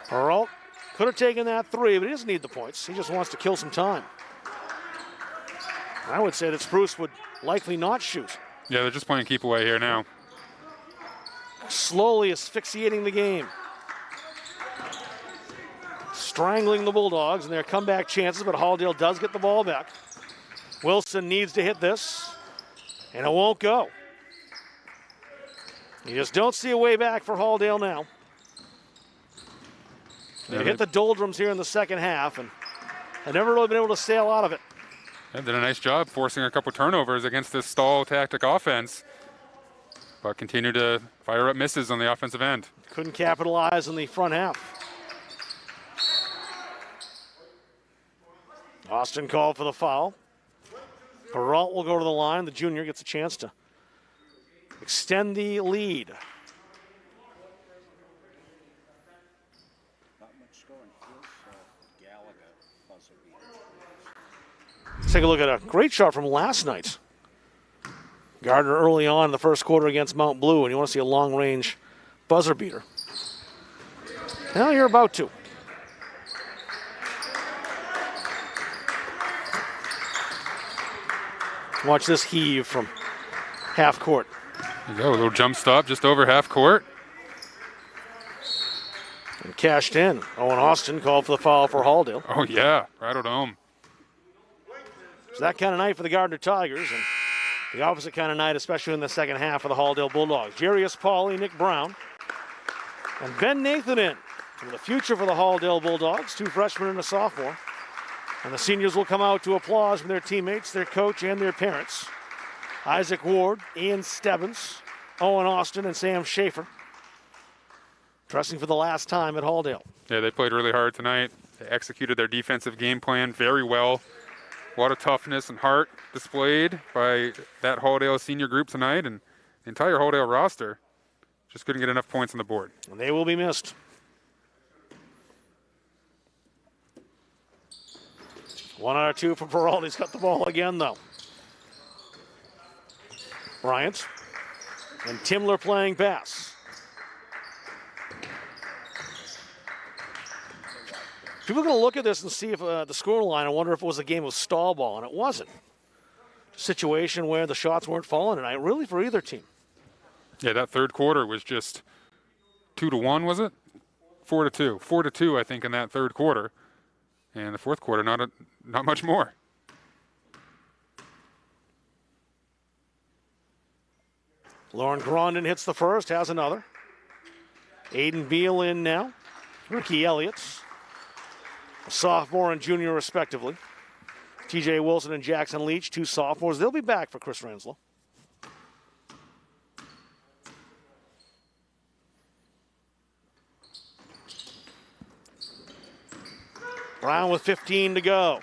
Peralt could have taken that three, but he doesn't need the points. He just wants to kill some time. I would say that Spruce would likely not shoot. Yeah, they're just playing keep away here now. Slowly asphyxiating the game. Strangling the Bulldogs and their comeback chances, but Halldale does get the ball back. Wilson needs to hit this, and it won't go. You just don't see a way back for Halldale now. They hit the doldrums here in the second half, and have never really been able to sail out of it. They did a nice job forcing a couple turnovers against this stall tactic offense, but continue to fire up misses on the offensive end. Couldn't capitalize in the front half. Austin called for the foul. Peralt will go to the line. The junior gets a chance to extend the lead. Let's take a look at a great shot from last night. Gardner early on in the first quarter against Mount Blue, and you want to see a long-range buzzer beater. Now you're about to. Watch this heave from half court. There you go, a little jump stop just over half court. And cashed in. Owen Austin called for the foul for Halldale. Oh yeah, rattled home. It's that kind of night for the Gardner Tigers, and the opposite kind of night, especially in the second half for the Halldale Bulldogs. Jarius Pauly, Nick Brown, and Ben Nathan in. So the future for the Halldale Bulldogs, two freshmen and a sophomore. And the seniors will come out to applause from their teammates, their coach, and their parents. Isaac Ward, Ian Stebbins, Owen Austin, and Sam Schaefer. Dressing for the last time at Halldale. Yeah, they played really hard tonight. They executed their defensive game plan very well. A lot of toughness and heart displayed by that Halldale senior group tonight, and the entire Halldale roster just couldn't get enough points on the board. And they will be missed. 1 out of 2 for Peralt. He's got the ball again, though. Bryant and Timler playing pass. People are going to look at this and see if the scoreline and wonder if it was a game of stall ball, and it wasn't. A situation where the shots weren't falling tonight, really, for either team. Yeah, that third quarter was just 2-1, was it? 4-2. 4-2, I think, in that third quarter. And the fourth quarter, not much more. Lauren Grondin hits the first, has another. Aiden Beal in now. Ricky Elliott's, a sophomore and junior respectively. TJ Wilson and Jackson Leach, two sophomores. They'll be back for Chris Ranslow. Brown with 15 to go.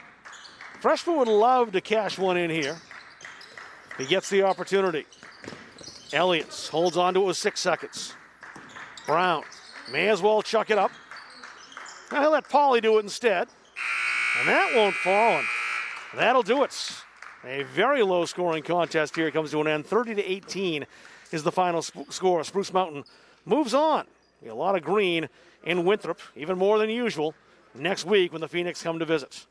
Freshman would love to cash one in here. He gets the opportunity. Elliott's holds on to it with 6 seconds. Brown may as well chuck it up. Now he'll let Pauly do it instead. And that won't fall. And that'll do it. A very low scoring contest here comes to an end. 30-18 is the final score. Spruce Mountain moves on. A lot of green in Winthrop, even more than usual, next week when the Phoenix come to visit.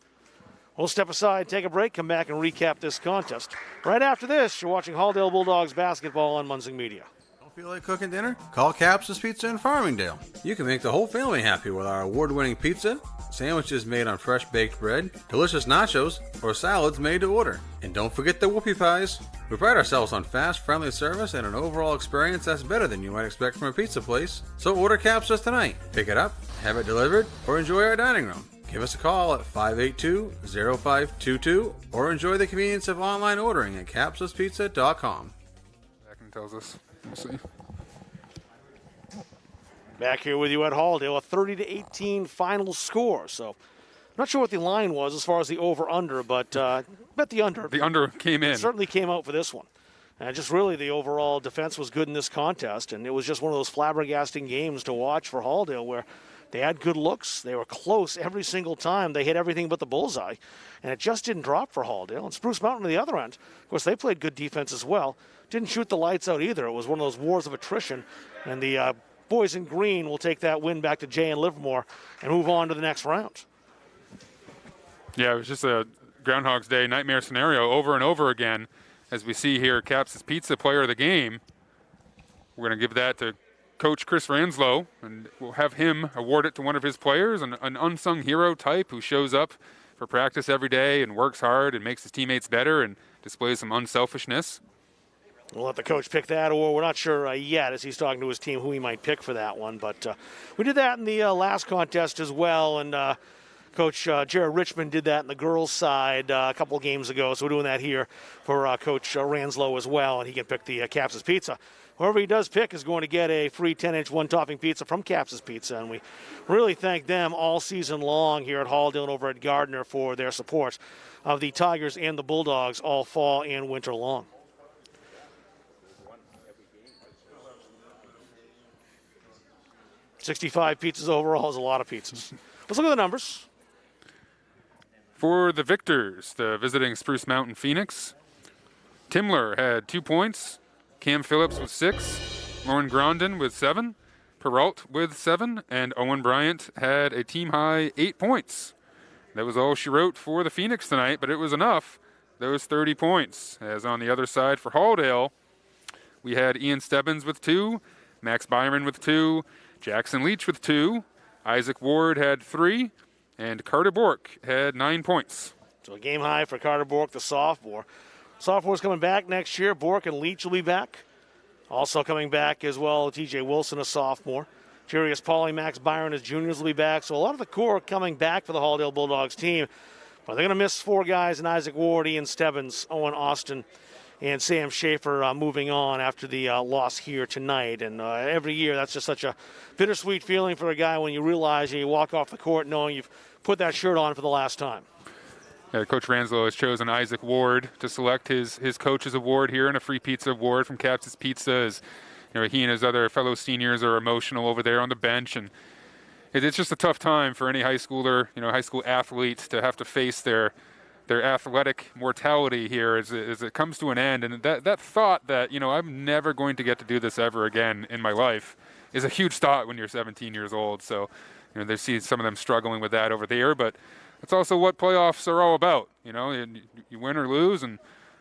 We'll step aside, take a break, come back and recap this contest. Right after this, you're watching Halldale Bulldogs basketball on Munzing Media. Don't feel like cooking dinner? Call Caps's Pizza in Farmingdale. You can make the whole family happy with our award-winning pizza, sandwiches made on fresh baked bread, delicious nachos, or salads made to order. And don't forget the whoopie pies. We pride ourselves on fast, friendly service and an overall experience that's better than you might expect from a pizza place. So order Caps's tonight. Pick it up, have it delivered, or enjoy our dining room. Give us a call at 582-0522 or enjoy the convenience of online ordering at capsuspizza.com. Back and tells us. We'll see. Back here with you at Halldale, a 30-18 final score. So, not sure what the line was as far as the over-under, but bet the under. The under came in. Certainly came out for this one. And just really the overall defense was good in this contest, and it was just one of those flabbergasting games to watch for Halldale where they had good looks. They were close every single time. They hit everything but the bullseye, and it just didn't drop for Halldale. And Spruce Mountain on the other end, of course, they played good defense as well. Didn't shoot the lights out either. It was one of those wars of attrition, and the boys in green will take that win back to Jay and Livermore and move on to the next round. Yeah, it was just a Groundhog's Day nightmare scenario over and over again. As we see here, Caps' Pizza player of the game. We're going to give that to Coach Chris Ranslow, and we'll have him award it to one of his players, an unsung hero type who shows up for practice every day and works hard and makes his teammates better and displays some unselfishness. We'll let the coach pick that, or we're not sure yet as he's talking to his team who he might pick for that one. But we did that in the last contest as well, and Coach Jared Richmond did that in the girls' side a couple of games ago. So we're doing that here for Coach Ranslow as well, and he can pick the Caps' Pizza. Whoever he does pick is going to get a free 10-inch one-topping pizza from Caps' Pizza, and we really thank them all season long here at Halldale and over at Gardner for their support of the Tigers and the Bulldogs all fall and winter long. $65 pizzas overall is a lot of pizzas. Let's look at the numbers. For the victors, the visiting Spruce Mountain Phoenix, Timler had 2 points, Cam Phillips with 6, Lauren Grondin with 7, Perrault with 7, and Owen Bryant had a team-high 8 points. That was all she wrote for the Phoenix tonight, but it was enough, those 30 points. As on the other side for Halldale, we had Ian Stebbins with 2, Max Byron with 2, Jackson Leach with 2, Isaac Ward had 3, and Carter Bork had 9 points. So a game high for Carter Bork, the sophomore. Sophomore's coming back next year. Bork and Leach will be back. Also coming back as well, TJ Wilson, a sophomore. Jarius Pauly, Max Byron as juniors will be back. So a lot of the core coming back for the Halldale Bulldogs team. But they're going to miss 4 guys in Isaac Ward, Ian Stebbins, Owen Austin, and Sam Schaefer moving on after the loss here tonight. And every year, that's just such a bittersweet feeling for a guy when you realize you walk off the court knowing you've put that shirt on for the last time. Yeah, Coach Ranslow has chosen Isaac Ward to select his coach's award here, and a free pizza award from Caps' Pizza. As you know, he and his other fellow seniors are emotional over there on the bench, and it's just a tough time for any high schooler, high school athlete to have to face their athletic mortality here as it comes to an end. And that thought that, I'm never going to get to do this ever again in my life is a huge thought when you're 17 years old. So, they see some of them struggling with that over there, but it's also what playoffs are all about. You win or lose, and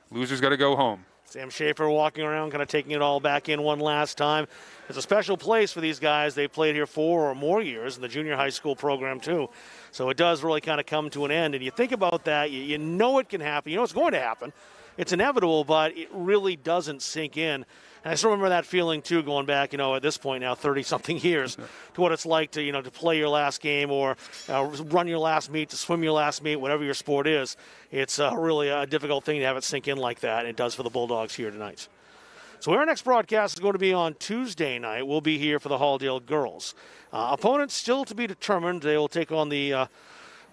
losers got to go home. Sam Schaefer walking around, kind of taking it all back in one last time. It's a special place for these guys. They played here 4 or more years in the junior high school program too. So it does really kind of come to an end. And you think about that, you know it can happen. You know it's going to happen. It's inevitable, but it really doesn't sink in. And I still remember that feeling too, going back, at this point now, 30-something years, to what it's like to, to play your last game or run your last meet, to swim your last meet, whatever your sport is. It's really a difficult thing to have it sink in like that, and it does for the Bulldogs here tonight. So our next broadcast is going to be on Tuesday night. We'll be here for the Halldale girls. Opponents still to be determined. They will take on the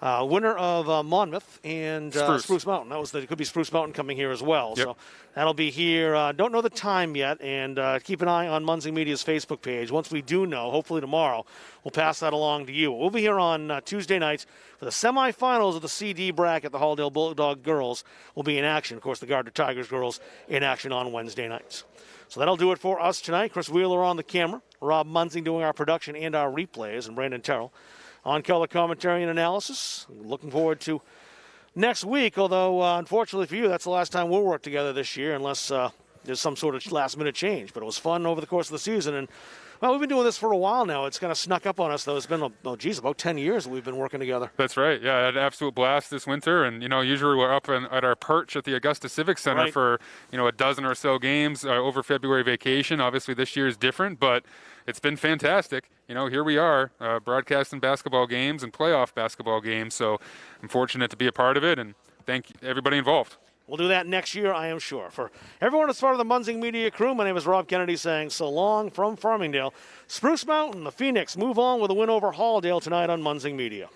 winner of Monmouth and Spruce Mountain. It could be Spruce Mountain coming here as well. Yep. So that'll be here. Don't know the time yet, and keep an eye on Munzing Media's Facebook page. Once we do know, hopefully tomorrow, we'll pass that along to you. We'll be here on Tuesday nights for the semifinals of the CD bracket. The Halldale Bulldog girls will be in action. Of course, the Gardner Tigers girls in action on Wednesday nights. So that'll do it for us tonight. Chris Wheeler on the camera, Rob Munzing doing our production and our replays, and Brandon Terrell on color commentary and analysis. Looking forward to next week, although unfortunately for you, that's the last time we'll work together this year unless there's some sort of last-minute change. But it was fun over the course of the season, and well, we've been doing this for a while now. It's kind of snuck up on us, though. It's been, about 10 years that we've been working together. That's right. Yeah, I had an absolute blast this winter. And, usually we're up at our perch at the Augusta Civic Center for, a dozen or so games over February vacation. Obviously, this year is different, but it's been fantastic. Here we are broadcasting basketball games and playoff basketball games. So I'm fortunate to be a part of it, and thank everybody involved. We'll do that next year, I am sure. For everyone that's part of the Munzing Media crew, my name is Rob Kennedy saying so long from Farmingdale. Spruce Mountain, the Phoenix, move on with a win over Halldale tonight on Munzing Media.